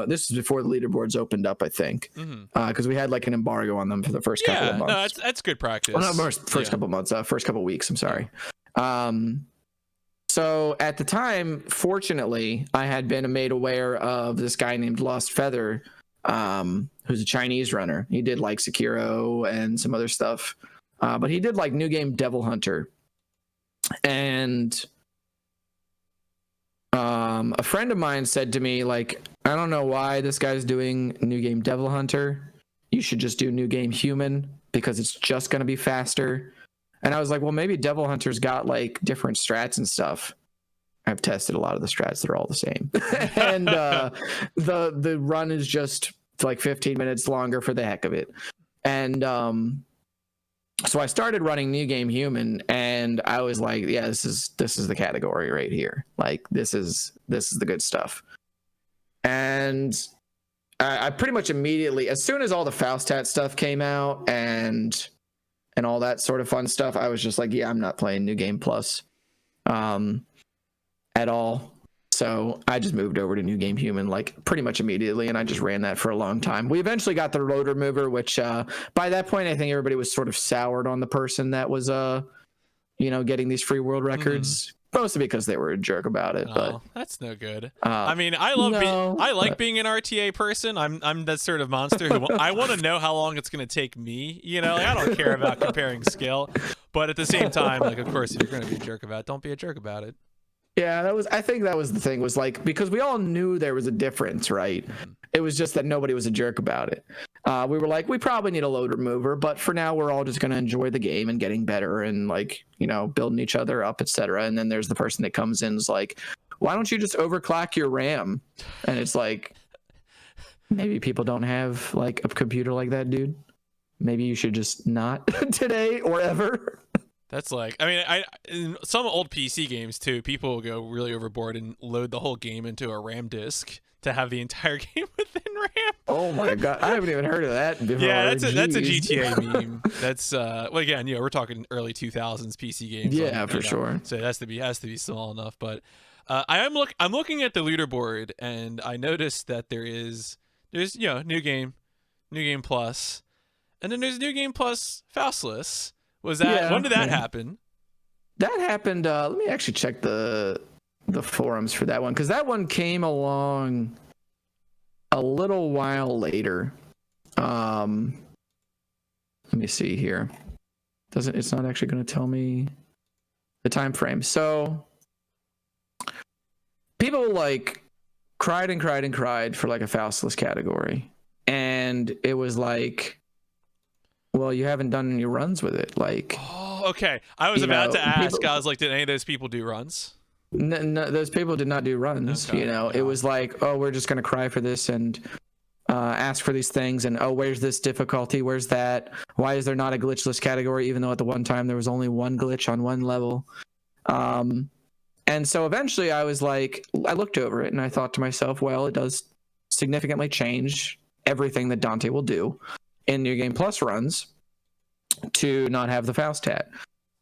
This is before the leaderboards opened up, I think, because we had like an embargo on them for the first couple of months. No, that's good practice. Well, not first couple of months, first couple of weeks. I'm sorry. So at the time, fortunately, I had been made aware of this guy named Lost Feather, who's a Chinese runner. He did like Sekiro and some other stuff, but he did like New Game Devil Hunter, and a friend of mine said to me, like, I don't know why this guy's doing New Game Devil Hunter. You should just do New Game Human because it's just going to be faster. And I was like, well, maybe Devil Hunter's got like different strats and stuff. I've tested a lot of the strats. They're all the same. And the run is just like 15 minutes longer for the heck of it. And so I started running New Game Human, and I was like, yeah, this is the category right here. Like this is the good stuff. And I pretty much immediately, as soon as all the Faustat stuff came out and all that sort of fun stuff, I was just like, yeah, I'm not playing New Game Plus at all. So I just moved over to New Game Human like pretty much immediately, and I just ran that for a long time. We eventually got the load remover, which by that point I think everybody was sort of soured on the person that was getting these free world records. Mostly because they were a jerk about it, but that's no good. I mean, I like being an RTA person. I'm that sort of monster who I want to know how long it's going to take me. Like, I don't care about comparing skill, but at the same time, like, of course, if you're going to be a jerk about it, don't be a jerk about it. Yeah, I think that was the thing, was like, because we all knew there was a difference, right? It was just that nobody was a jerk about it. We were like, we probably need a load remover, but for now we're all just going to enjoy the game and getting better and like, building each other up, etc. And then there's the person that comes in and is like, why don't you just overclock your RAM? And it's like, maybe people don't have like a computer like that, dude. Maybe you should just not today or ever. That's like, I mean, in some old PC games too, people will go really overboard and load the whole game into a RAM disk to have the entire game within RAM. Oh my god, I haven't even heard of that before. Yeah, that's a GTA meme. That's well, again, we're talking early 2000s PC games. Yeah, for sure. So it has to be small enough. But I'm looking at the leaderboard, and I noticed that there's New Game Plus, and then there's New Game Plus Faustless. When did that happen? That happened. Let me actually check the forums for that one, because that one came along a little while later. Let me see here. It's not actually going to tell me the time frame. So people like cried and cried and cried for like a Faustless category, and it was like, well, you haven't done any runs with it. Like, oh, okay. I was about to ask. I was like, did any of those people do runs? No, those people did not do runs. Okay. It was like, oh, we're just gonna cry for this and ask for these things, and oh, where's this difficulty? Where's that? Why is there not a glitchless category? Even though at the one time there was only one glitch on one level. And so eventually I was like, I looked over it and I thought to myself, well, it does significantly change everything that Dante will do in New Game Plus runs to not have the Faustat.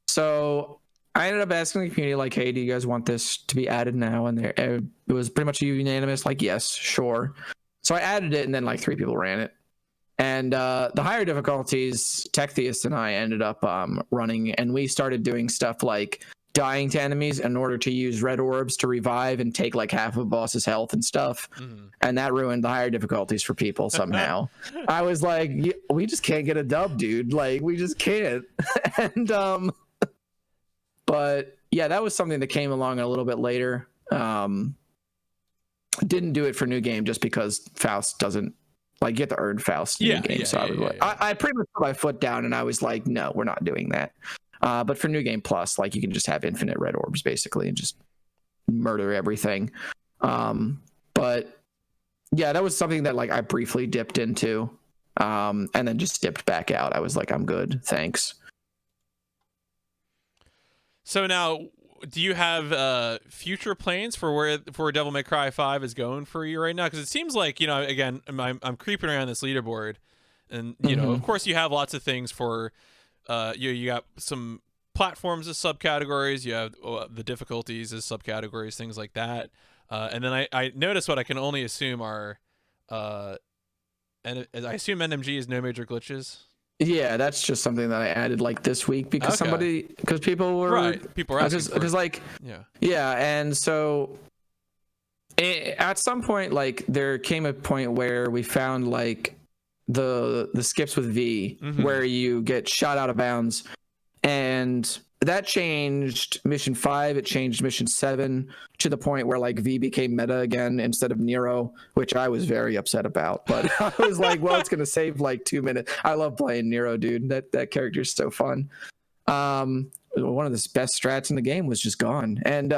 So I ended up asking the community, like, hey, do you guys want this to be added now? And it was pretty much unanimous, like, yes, sure. So I added it, and then like 3 people ran it. And the higher difficulties, Techtheist and I ended up running, and we started doing stuff like dying to enemies in order to use red orbs to revive and take like half of a boss's health and stuff. And that ruined the higher difficulties for people somehow. I was like, we just can't get a dub, dude. Like, we just can't. And but yeah, that was something that came along a little bit later. Didn't do it for New Game just because Faust doesn't, like, you have to earn Faust in New Game. So I pretty much put my foot down and I was like, no, we're not doing that. But for New Game Plus, like, you can just have infinite red orbs basically and just murder everything. But yeah, that was something that like I briefly dipped into, and then just dipped back out. I was like, I'm good, thanks. So now, do you have future plans for where Devil May Cry 5 is going for you right now? Because it seems like, again, I'm creeping around this leaderboard, and of course you have lots of things for. You got some platforms as subcategories. You have the difficulties as subcategories, things like that. And then I noticed what I can only assume are, and I assume NMG is no major glitches. Yeah, that's just something that I added like this week because people were asking like and so at some point, like, there came a point where we found like the skips with V where you get shot out of bounds, and that changed mission 5. It changed mission 7 to the point where like V became meta again instead of Nero, which I was very upset about. But I was like, well, it's gonna save like 2 minutes. I love playing Nero, dude. That character is so fun. One of the best strats in the game was just gone, and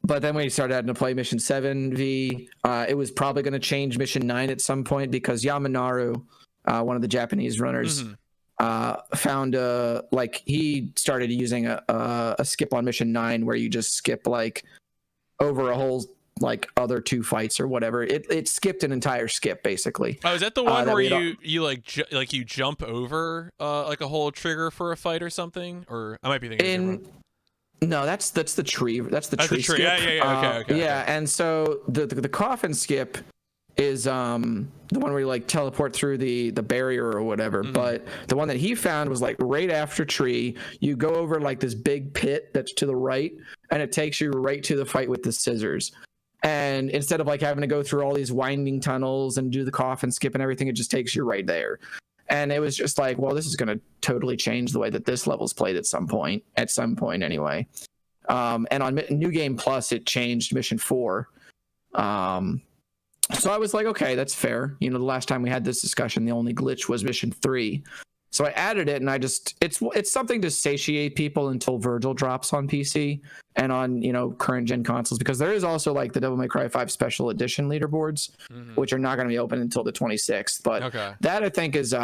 But then we started having to play Mission 7V. It was probably going to change Mission 9 at some point because Yamanaro, one of the Japanese runners, found he started using a skip on Mission 9 where you just skip like over a whole like other 2 fights or whatever. It skipped an entire skip basically. Oh, is that the one where you you jump over like a whole trigger for a fight or something? Or I might be thinking No, that's the tree. That's the tree skip. Yeah. Okay. And so the coffin skip is the one where you like teleport through the barrier or whatever. But the one that he found was like right after tree. You go over like this big pit that's to the right, and it takes you right to the fight with the scissors. And instead of like having to go through all these winding tunnels and do the coffin skip and everything, it just takes you right there. And it was just like, well, this is going to totally change the way that this level's played at some point anyway. And on New Game Plus, it changed Mission 4. So I was like, okay, that's fair. You know, the last time we had this discussion, the only glitch was Mission 3. So I added it, and it's something to satiate people until Virgil drops on PC and on, you know, current gen consoles, because there is also like the Devil May Cry 5 Special Edition leaderboards, which are not going to be open until the 26th. But that I think is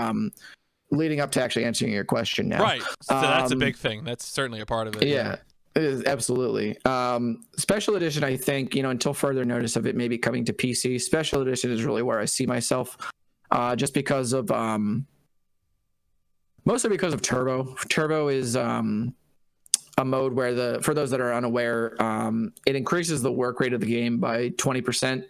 leading up to actually answering your question now. Right. So that's a big thing. That's certainly a part of it. Yeah. It is, absolutely. Special edition, I think, you know, until further notice of it maybe coming to PC, Special edition is really where I see myself, just because of mostly because of Turbo. Turbo is a mode where for those that are unaware, it increases the work rate of the game by 20%.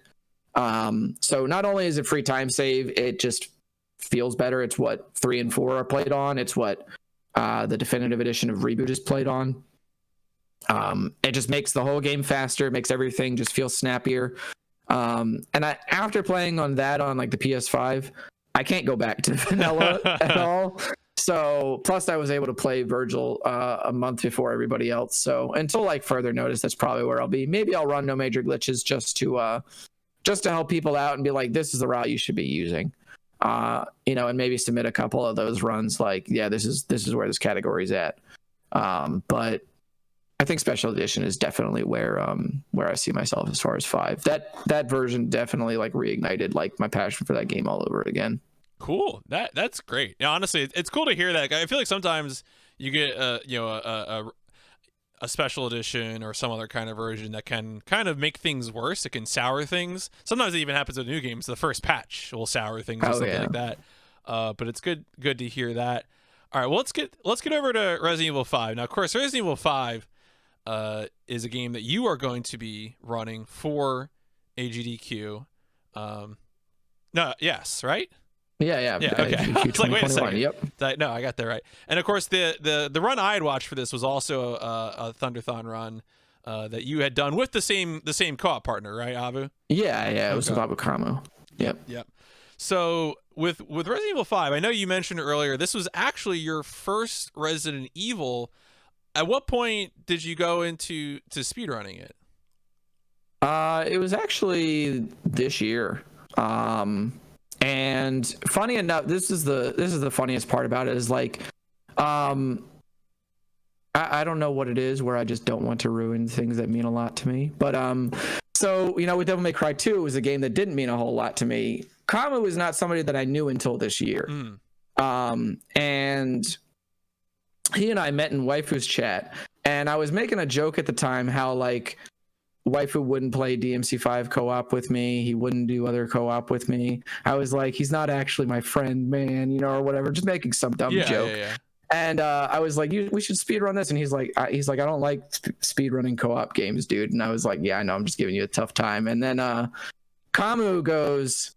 So not only is it free time save, it just feels better. It's what 3 and 4 are played on. It's what the definitive edition of Reboot is played on. It just makes the whole game faster, makes everything just feel snappier. And after playing on that on like the PS5, I can't go back to vanilla at all. So plus I was able to play Virgil a month before everybody else. So until like further notice, that's probably where I'll be. Maybe I'll run No Major Glitches just to help people out and be like, this is the route you should be using. You know, and maybe submit a couple of those runs like, yeah, this is where this category's at. But I think Special Edition is definitely where I see myself as far as 5. That version definitely like reignited like my passion for that game all over again. Cool. That's great. Yeah, honestly, it's cool to hear that. I feel like sometimes you get a Special Edition or some other kind of version that can kind of make things worse. It can sour things. Sometimes it even happens with new games. The first patch will sour things or something like that. But it's good to hear that. All right, well, let's get over to Resident Evil 5. Now, of course, Resident Evil 5 is a game that you are going to be running for AGDQ. Yes, right? Yeah. Okay. I was like, wait a second. Yep. No, I got that right. And of course, the run I had watched for this was also a Thunderthon run that you had done with the same co-op partner, right, Avu? Yeah. It was with Abu Kamu. Yep. So with Resident Evil 5, I know you mentioned earlier this was actually your first Resident Evil. At what point did you go into speedrunning it? It was actually this year. And funny enough, this is the funniest part about it is like, I don't know what it is where I just don't want to ruin things that mean a lot to me. But so you know, with Devil May Cry 2, it was a game that didn't mean a whole lot to me. Kamu was not somebody that I knew until this year. And he and I met in Waifu's chat, and I was making a joke at the time how like Waifu wouldn't play DMC5 co-op with me. He wouldn't do other co-op with me. I was like, he's not actually my friend, man, you know, or whatever, just making some dumb joke. Yeah. And I was like, we should speedrun this. And he's like, I don't like speedrunning co-op games, dude. And I was like, yeah, I know, I'm just giving you a tough time. And then Kamu goes,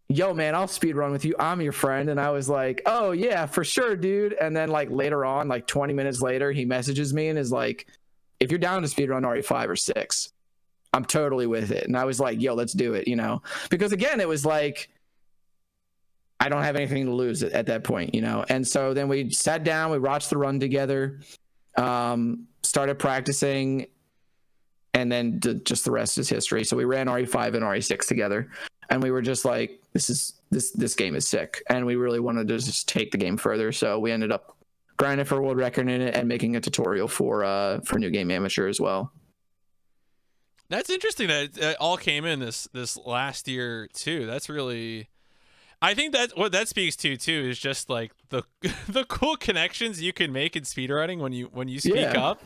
yo, man, I'll speedrun with you. I'm your friend. And I was like, oh, yeah, for sure, dude. And then like later on, like 20 minutes later, he messages me and is like, if you're down to speedrun RE5 or 6, I'm totally with it. And I was like, yo, let's do it, you know? Because again, it was like, I don't have anything to lose at that point, you know? And so then we sat down, we watched the run together, started practicing, and then just the rest is history. So we ran RE5 and RE6 together, and we were just like, this game is sick. And we really wanted to just take the game further. So we ended up grinding for a world record in it and making a tutorial for New Game Amateur as well. That's interesting that it all came in this last year too. That's really, I think that what that speaks to too is just like the the cool connections you can make in speedrunning when you speak Yeah. up.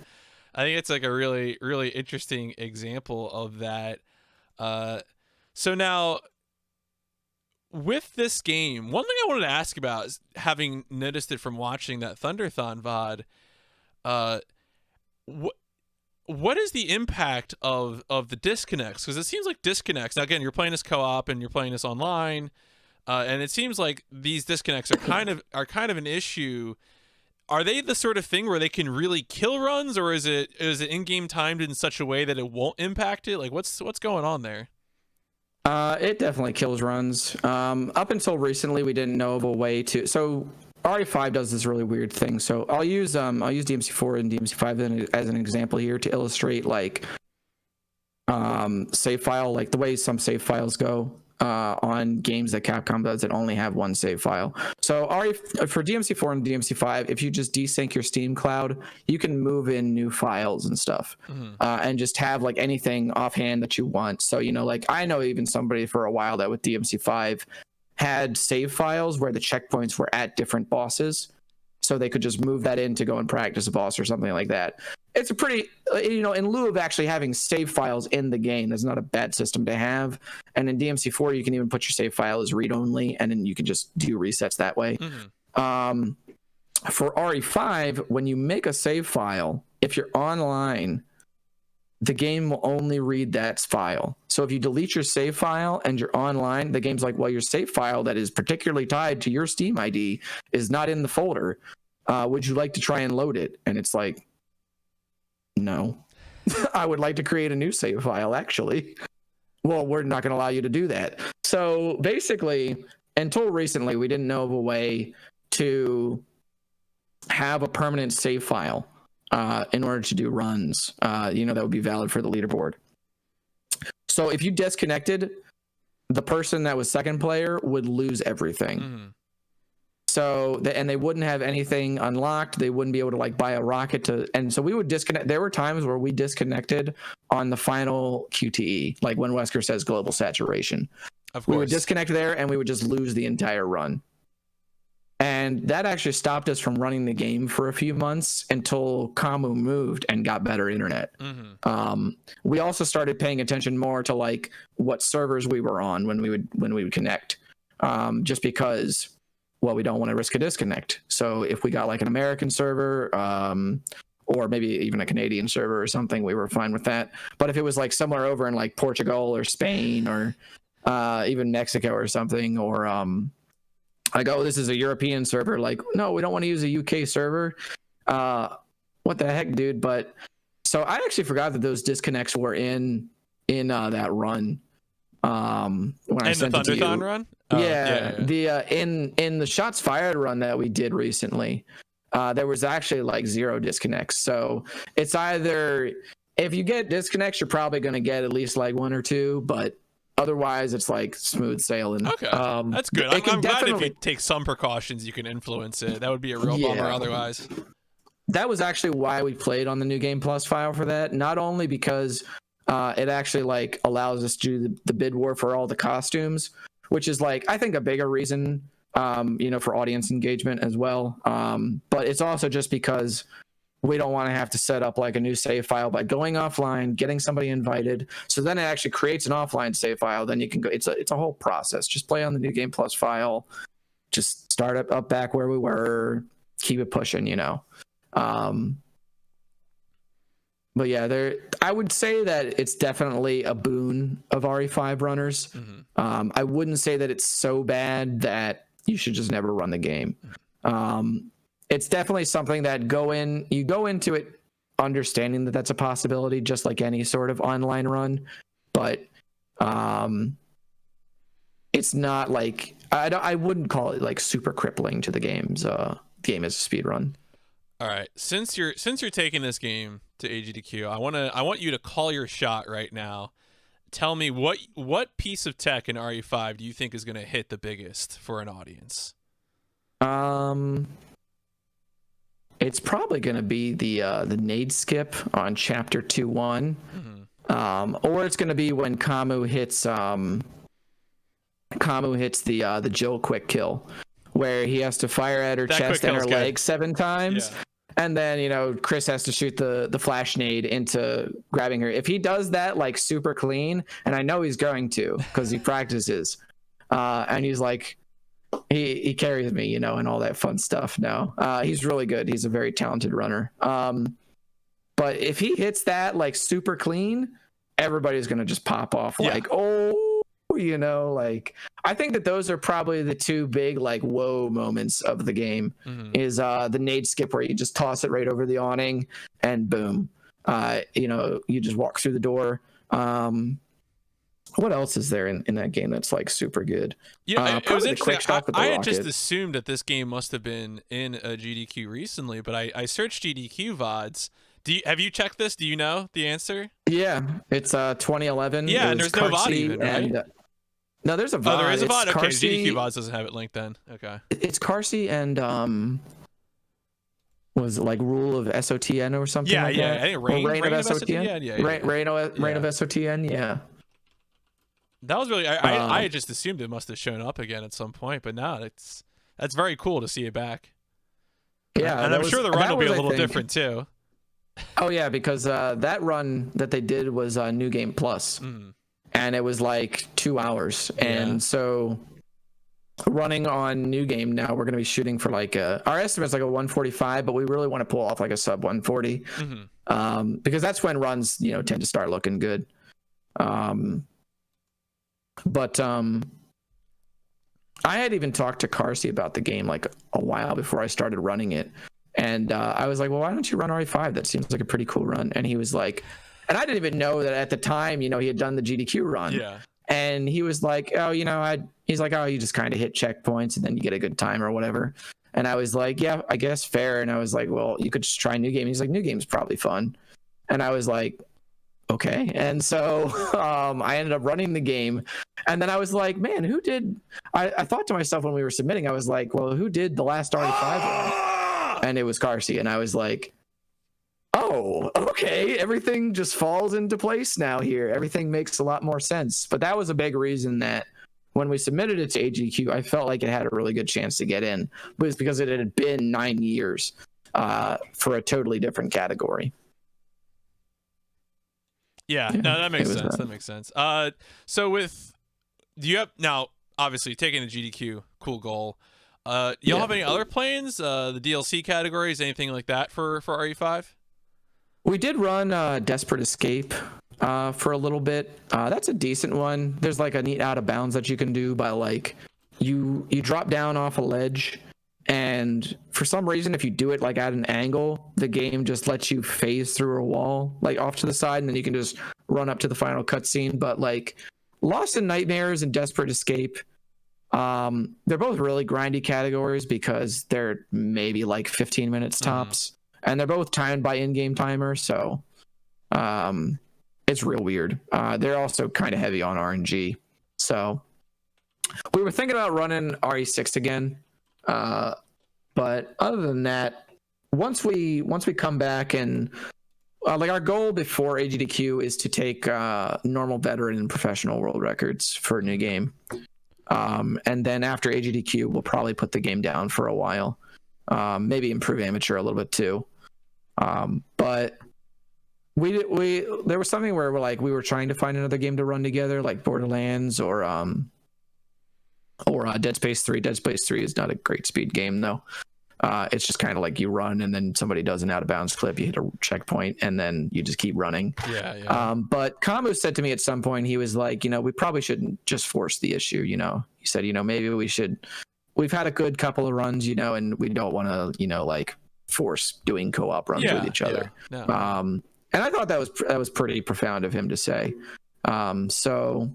I think it's like a really interesting example of that. So now with this game, one thing I wanted to ask about is, having noticed it from watching that Thunderthon VOD, uh, what is the impact of the disconnects? Because it seems like disconnects. Now, again, you're playing this co-op and you're playing this online, and it seems like these disconnects are kind of an issue. Are they the sort of thing where they can really kill runs, or is it in-game timed in such a way that it won't impact it? Like, what's going on there? It definitely kills runs. Up until recently, we didn't know of a way to. So RE5 does this really weird thing. So I'll use DMC4 and DMC5 as an example here to illustrate like save file, like the way some save files go on games that Capcom does that only have one save file. So for DMC4 and DMC5, if you just desync your Steam cloud, you can move in new files and stuff, and just have like anything offhand that you want. So, you know, like I know even somebody for a while that with DMC5 had save files where the checkpoints were at different bosses, so they could just move that in to go and practice a boss or something like that. It's a pretty, you know, in lieu of actually having save files in the game, that's not a bad system to have. And in DMC4, you can even put your save file as read-only, and then you can just do resets that way. For RE5, when you make a save file, if you're online, the game will only read that file. So if you delete your save file and you're online, the game's like, well, your save file that is particularly tied to your Steam ID is not in the folder. Would you like to try and load it? And it's like, no. I would like to create a new save file, actually. Well, we're not going to allow you to do that. So basically, until recently, we didn't know of a way to have a permanent save file in order to do runs, you know, that would be valid for the leaderboard. So if you disconnected, the person that was second player would lose everything. So, and they wouldn't have anything unlocked. They wouldn't be able to like buy a rocket to, and so we would disconnect. There were times where we disconnected on the final QTE, like when Wesker says global saturation. Of course. We would disconnect there and we would just lose the entire run. And that actually stopped us from running the game for a few months until Kamu moved and got better internet. We also started paying attention more to like what servers we were on when we would connect, just because, well, we don't want to risk a disconnect. So if we got like an American server, or maybe even a Canadian server or something, we were fine with that. But if it was like somewhere over in like Portugal or Spain or even Mexico or something, or like, oh, this is a European server, like, no, we don't want to use a UK server. What the heck, dude? But so I actually forgot that those disconnects were in that run. When I sent the it to you. Thunderthon run? Yeah. The in the shots fired run that we did recently, there was actually like 0 disconnects. So it's either, if you get disconnects, you're probably going to get at least like 1 or 2, but otherwise it's like smooth sailing. Okay, that's good. I'm glad if you take some precautions, you can influence it. That would be a real bummer otherwise. That was actually why we played on the New Game Plus file for that. Not only because it actually like allows us to do the bid war for all the costumes, which is like, I think, a bigger reason, you know, for audience engagement as well. But it's also just because we don't want to have to set up like a new save file by going offline, getting somebody invited. So then it actually creates an offline save file. Then you can go. It's a whole process. Just play on the New Game Plus file. Just start up back where we were. Keep it pushing, you know. But yeah, I would say that it's definitely a boon of RE5 runners. I wouldn't say that it's so bad that you should just never run the game. It's definitely something that you go into it understanding that that's a possibility, just like any sort of online run. But it's not like, I wouldn't call it like super crippling to the game as a speed run. All right, since you're taking this game to AGDQ, I want you to call your shot right now. Tell me what piece of tech in RE5 do you think is going to hit the biggest for an audience? It's probably going to be the nade skip on chapter 2-1. Or it's going to be when Kamu hits the Jill quick kill, where he has to fire at her chest and her leg 7 times. Yeah. And then, you know, Chris has to shoot the flash nade into grabbing her. If he does that like super clean, and I know he's going to because he practices, and he's like, he carries me, you know, and all that fun stuff. No, he's really good. He's a very talented runner. But if he hits that like super clean, everybody's going to just pop off like, oh, you know, like I think that those are probably the 2 big like whoa moments of the game. Is the nade skip where you just toss it right over the awning and boom, you know, you just walk through the door. What else is there in that game that's like super good? Yeah, it was interesting. I had just rocket. assumed that this game must have been in a GDQ recently, but I searched GDQ VODs. Have you checked this? Do you know the answer? Yeah, it's 2011. Yeah, and there's no VOD even, right? No, there's a VOD. Oh, there is a VOD? Okay, Carsey, GDQ VODs doesn't have it linked then. Okay. It's Carsey and was it like Rule of SOTN or something like that? I think Reign of SOTN? Reign of SOTN, yeah. That was really I just assumed it must have shown up again at some point, but no, that's very cool to see it back. Yeah, and I'm sure the run will be a little different too. Oh yeah, because that run that they did was New Game Plus, and it was like 2 hours, and so running on New Game now, we're going to be shooting for like our estimate is like a 145, but we really want to pull off like a sub 140, because that's when runs, you know, tend to start looking good. But I had even talked to Carsey about the game like a while before I started running it. And I was like, well, why don't you run RE5? That seems like a pretty cool run. And he was like, and I didn't even know that at the time, you know, he had done the GDQ run. Yeah. And he was like, oh, you know, he's like, oh, you just kind of hit checkpoints and then you get a good time or whatever. And I was like, yeah, I guess fair. And I was like, well, you could just try New Game. He's like, New Game's probably fun. And I was like, okay. And so I ended up running the game. And then I was like, man, who did... I thought to myself when we were submitting, I was like, well, who did the last RE5 run? And it was Carsey. And I was like, oh, okay. Everything just falls into place now here. Everything makes a lot more sense. But that was a big reason that when we submitted it to AGQ, I felt like it had a really good chance to get in. Was because it had been 9 years for a totally different category. Yeah, no, that makes sense. That makes sense. So do you have now? Obviously, taking the GDQ, cool goal. Y'all have any other plans? The DLC categories, anything like that for RE5? We did run Desperate Escape for a little bit. That's a decent one. There's like a neat out of bounds that you can do by like you drop down off a ledge, and for some reason, if you do it like at an angle, the game just lets you phase through a wall like off to the side, and then you can just run up to the final cutscene. But like Lost in Nightmares and Desperate Escape, they're both really grindy categories because they're maybe like 15 minutes tops, and they're both timed by in-game timer, so it's real weird. They're also kind of heavy on RNG, so we were thinking about running RE6 again. But other than that, once we come back and like our goal before AGDQ is to take normal, veteran, and professional world records for a new game. And then after AGDQ, we'll probably put the game down for a while. Maybe improve amateur a little bit too. But there was something where we were trying to find another game to run together, like Borderlands or Dead Space 3. Dead Space 3 is not a great speed game though. It's just kind of like you run and then somebody does an out of bounds clip, you hit a checkpoint, and then you just keep running. Yeah. But Kamu said to me at some point, he was like, we probably shouldn't just force the issue. He said, maybe we should. We've had a good couple of runs, and we don't want to, like force doing co-op runs with each other. Yeah. No. And I thought that was pretty profound of him to say. So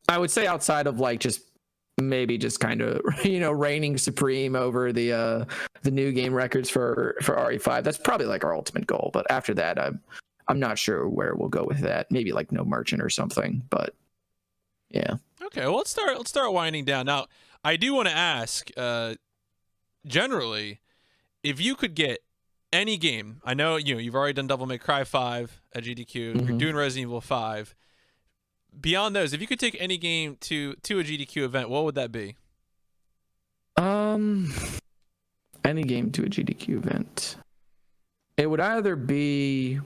I would say outside of like just maybe just kind of reigning supreme over the new game records for RE5, that's probably like our ultimate goal. But after that, I'm not sure where we'll go with that. Maybe like no merchant or something. But yeah. Okay, well let's start winding down. Now I do want to ask, generally, if you could get any game. I know you've already done Devil May Cry 5 at GDQ. You're doing Resident Evil 5. Beyond those, if you could take any game to a GDQ event, what would that be? Any game to a GDQ event. It would either be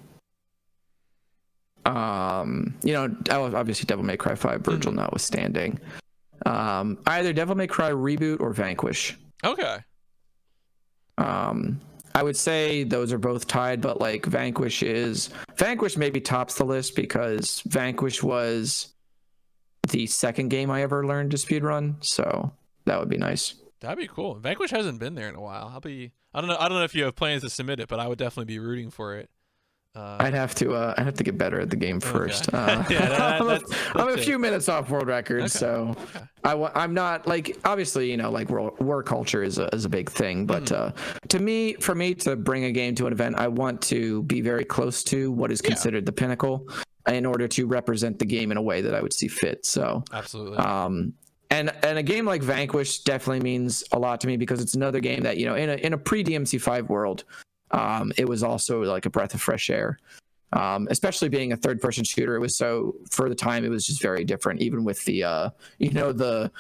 obviously Devil May Cry 5, Virgil notwithstanding. Either Devil May Cry Reboot or Vanquish. Okay. I would say those are both tied, but like Vanquish maybe tops the list because Vanquish was the second game I ever learned to speedrun, so that would be nice. That'd be cool. Vanquish hasn't been there in a while. I don't know if you have plans to submit it, but I would definitely be rooting for it. I'd have to get better at the game first. Okay. I'm a few minutes off world record, so I'm not like, obviously, like war culture is a big thing, but for me to bring a game to an event, I want to be very close to what is considered the pinnacle in order to represent the game in a way that I would see fit. So absolutely. And a game like Vanquish definitely means a lot to me because it's another game that, in a pre-DMC5 world, it was also like a breath of fresh air. Especially being a third-person shooter, for the time, it was just very different, even with the the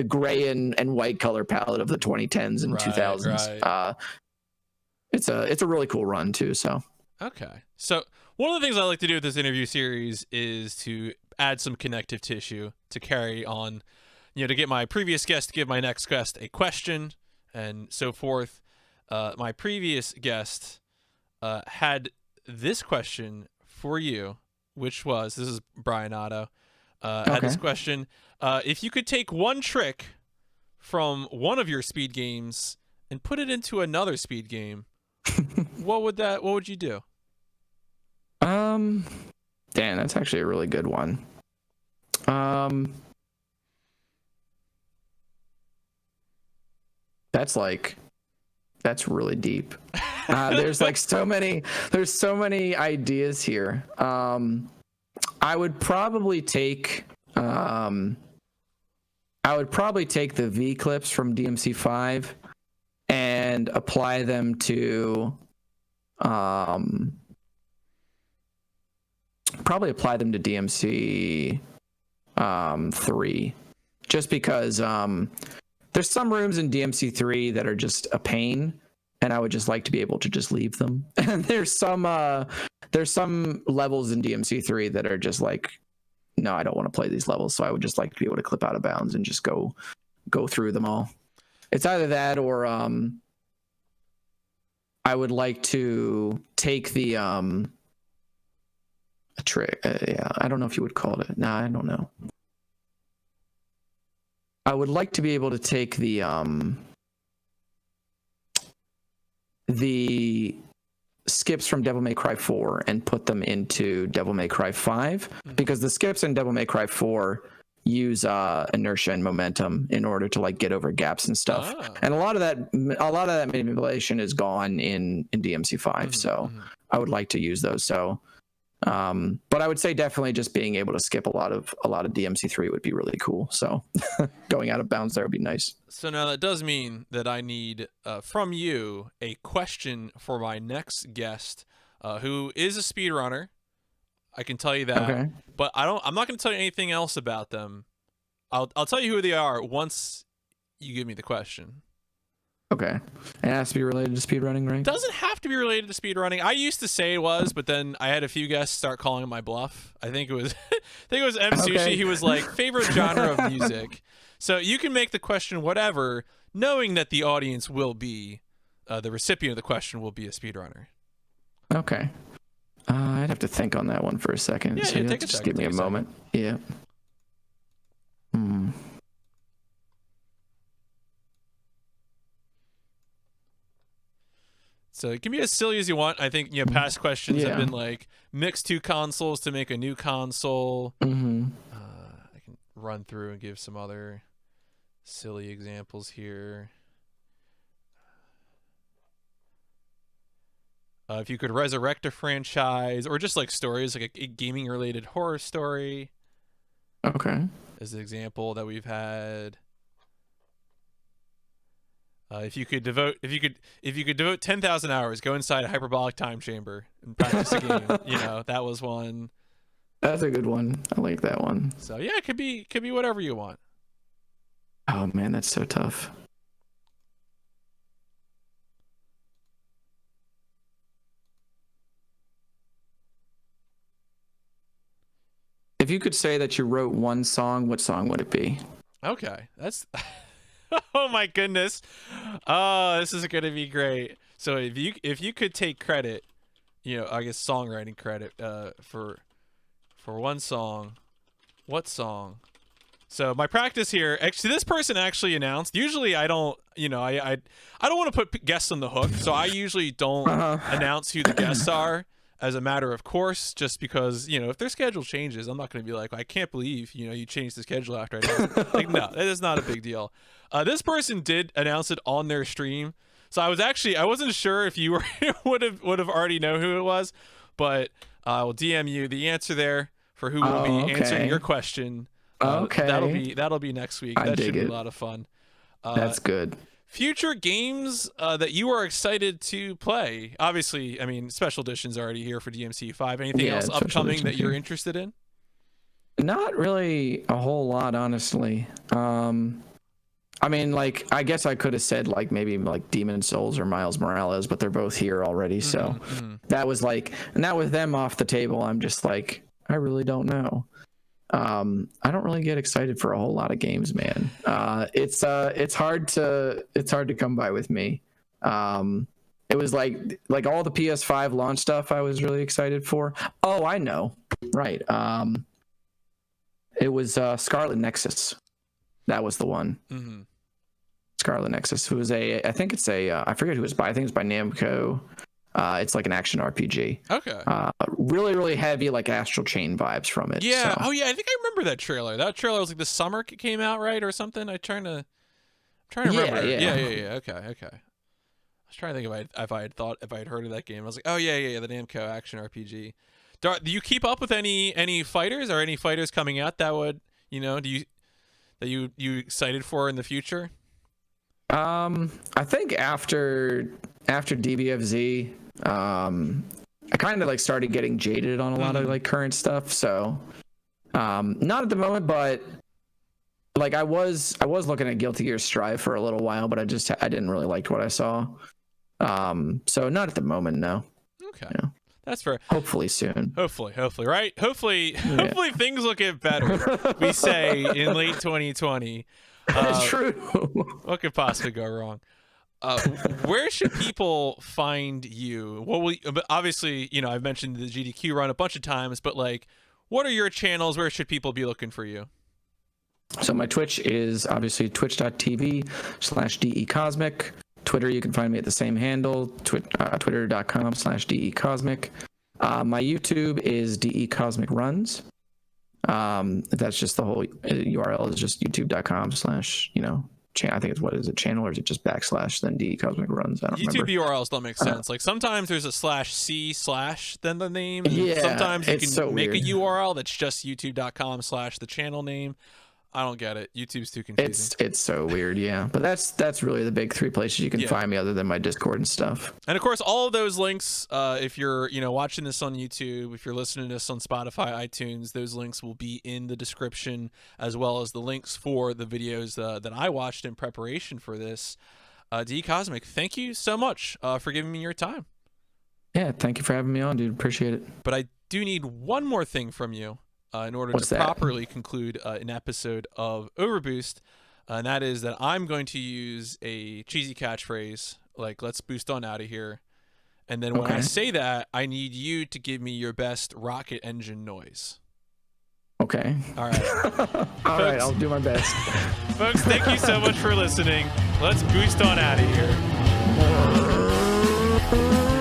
gray and white color palette of the 2010s and 2000s. Right. It's a really cool run too. So okay, so one of the things I like to do with this interview series is to add some connective tissue to carry on, to get my previous guest to give my next guest a question and so forth. My previous guest had this question for you, which was, this is Brian Otto, had this question. If you could take one trick from one of your speed games and put it into another speed game, what would you do? Dan, that's actually a really good one. That's really deep. There's so many ideas here. I would probably take the V clips from DMC5 and apply them to DMC 3, just because there's some rooms in DMC3 that are just a pain, and I would just like to be able to just leave them. And there's some levels in DMC3 that are just like, no, I don't want to play these levels. So I would just like to be able to clip out of bounds and just go through them all. It's either that or I would like to take the a trick. I don't know if you would call it. No, I don't know. I would like to be able to take the skips from Devil May Cry 4 and put them into Devil May Cry 5, because the skips in Devil May Cry 4 use inertia and momentum in order to get over gaps and stuff. And a lot of that manipulation is gone in DMC5. So I would like to use those. So but I would say definitely just being able to skip a lot of DMC3 would be really cool. So going out of bounds there would be nice. So now that does mean that I need from you a question for my next guest, who is a speedrunner. I can tell you that. Okay. But I'm not going to tell you anything else about them. I'll tell you who they are once you give me the question. Okay. It has to be related to speedrunning, right? Doesn't have to be related to speedrunning. I used to say it was, but then I had a few guests start calling it my bluff. I think it was M Sushi. He was like, favorite genre of music. So you can make the question whatever, knowing that the audience will be, the recipient of the question will be a speedrunner. Okay. I'd have to think on that one for a second. Yeah, so take a just second, give me a moment. Yeah. So it can be as silly as you want. I think past questions have been like, mix two consoles to make a new console. I can run through and give some other silly examples here. If you could resurrect a franchise, or just stories, like a gaming related horror story. Okay. As an example that we've had. If you could devote 10,000 hours, go inside a hyperbolic time chamber and practice a game. That was one. That's a good one. I like that one. So yeah, it could be whatever you want. Oh man, that's so tough. If you could say that you wrote one song, what song would it be? Okay, that's. Oh my goodness. Oh, this is gonna be great. So if you could take credit, I guess songwriting credit, for one song, what song? So my practice here, actually, this person actually announced. Usually I don't, I don't want to put guests on the hook, so I usually don't announce who the guests are as a matter of course, just because, if their schedule changes, I'm not going to be like, I can't believe, you changed the schedule after I announced it. Like, no, that is not a big deal. This person did announce it on their stream. So I wasn't sure if you would have already know who it was, but I'll DM you the answer there for who will be answering your question. That'll be next week. That should be a lot of fun. That's good. Future games that you are excited to play. Obviously, Special Edition's already here for DMC5. Anything else upcoming that you're interested in? Not really a whole lot, honestly. I guess I could have said maybe Demon Souls or Miles Morales, but they're both here already. So that was now with them off the table, I'm just I really don't know. I don't really get excited for a whole lot of games, man. It's hard to come by with me. It was like all the PS5 launch stuff I was really excited for. Oh, I know. Right. It was Scarlet Nexus. That was the one. Mm-hmm. Scarlet Nexus. It was I think it's I forget who it's by. I think it's by Namco. It's like an action RPG. Okay. Really, really heavy, Astral Chain vibes from it. Yeah. So. Oh, yeah. I think I remember that trailer. That trailer was the summer it came out, right, or something. I'm trying to remember. Yeah. Okay. I was trying to think if I had heard of that game. I was like, oh yeah, the Namco action RPG. Do you keep up with any fighters or any fighters coming out that would that you excited for in the future? I think after DBFZ, I kind of started getting jaded on a lot of current stuff. So, not at the moment, but I was looking at Guilty Gear Strive for a little while, but I didn't really like what I saw. So not at the moment, no. Okay. That's fair. Hopefully soon. Hopefully, right? Hopefully things will get better. We say in late 2020. That's true. What could possibly go wrong? Where should people find you? Obviously, I've mentioned the GDQ run a bunch of times, but what are your channels? Where should people be looking for you? So my Twitch is obviously twitch.tv/DECosmic. Twitter, you can find me at the same handle, twitter.com/DECosmic. My YouTube is DECosmic Runs. That's just the whole URL is just youtube.com/ I think it's channel, or is it just / then DECosmic Runs? I don't YouTube remember. URLs don't make sense. Sometimes there's a /c/ then the name. Yeah, sometimes you can make weird. a URL that's just youtube.com/ the channel name. I don't get it. YouTube's too confusing. It's so weird, yeah. But that's really the big three places you can find me, other than my Discord and stuff. And of course, all of those links, if you're watching this on YouTube, if you're listening to this on Spotify, iTunes, those links will be in the description, as well as the links for the videos that I watched in preparation for this. DECosmic, thank you so much for giving me your time. Yeah, thank you for having me on, dude. Appreciate it. But I do need one more thing from you. In order to properly conclude an episode of OverBoost, and that is that I'm going to use a cheesy catchphrase, let's boost on out of here. And then when I say that, I need you to give me your best rocket engine noise. Okay. All right. All right, I'll do my best. Folks, thank you so much for listening. Let's boost on out of here.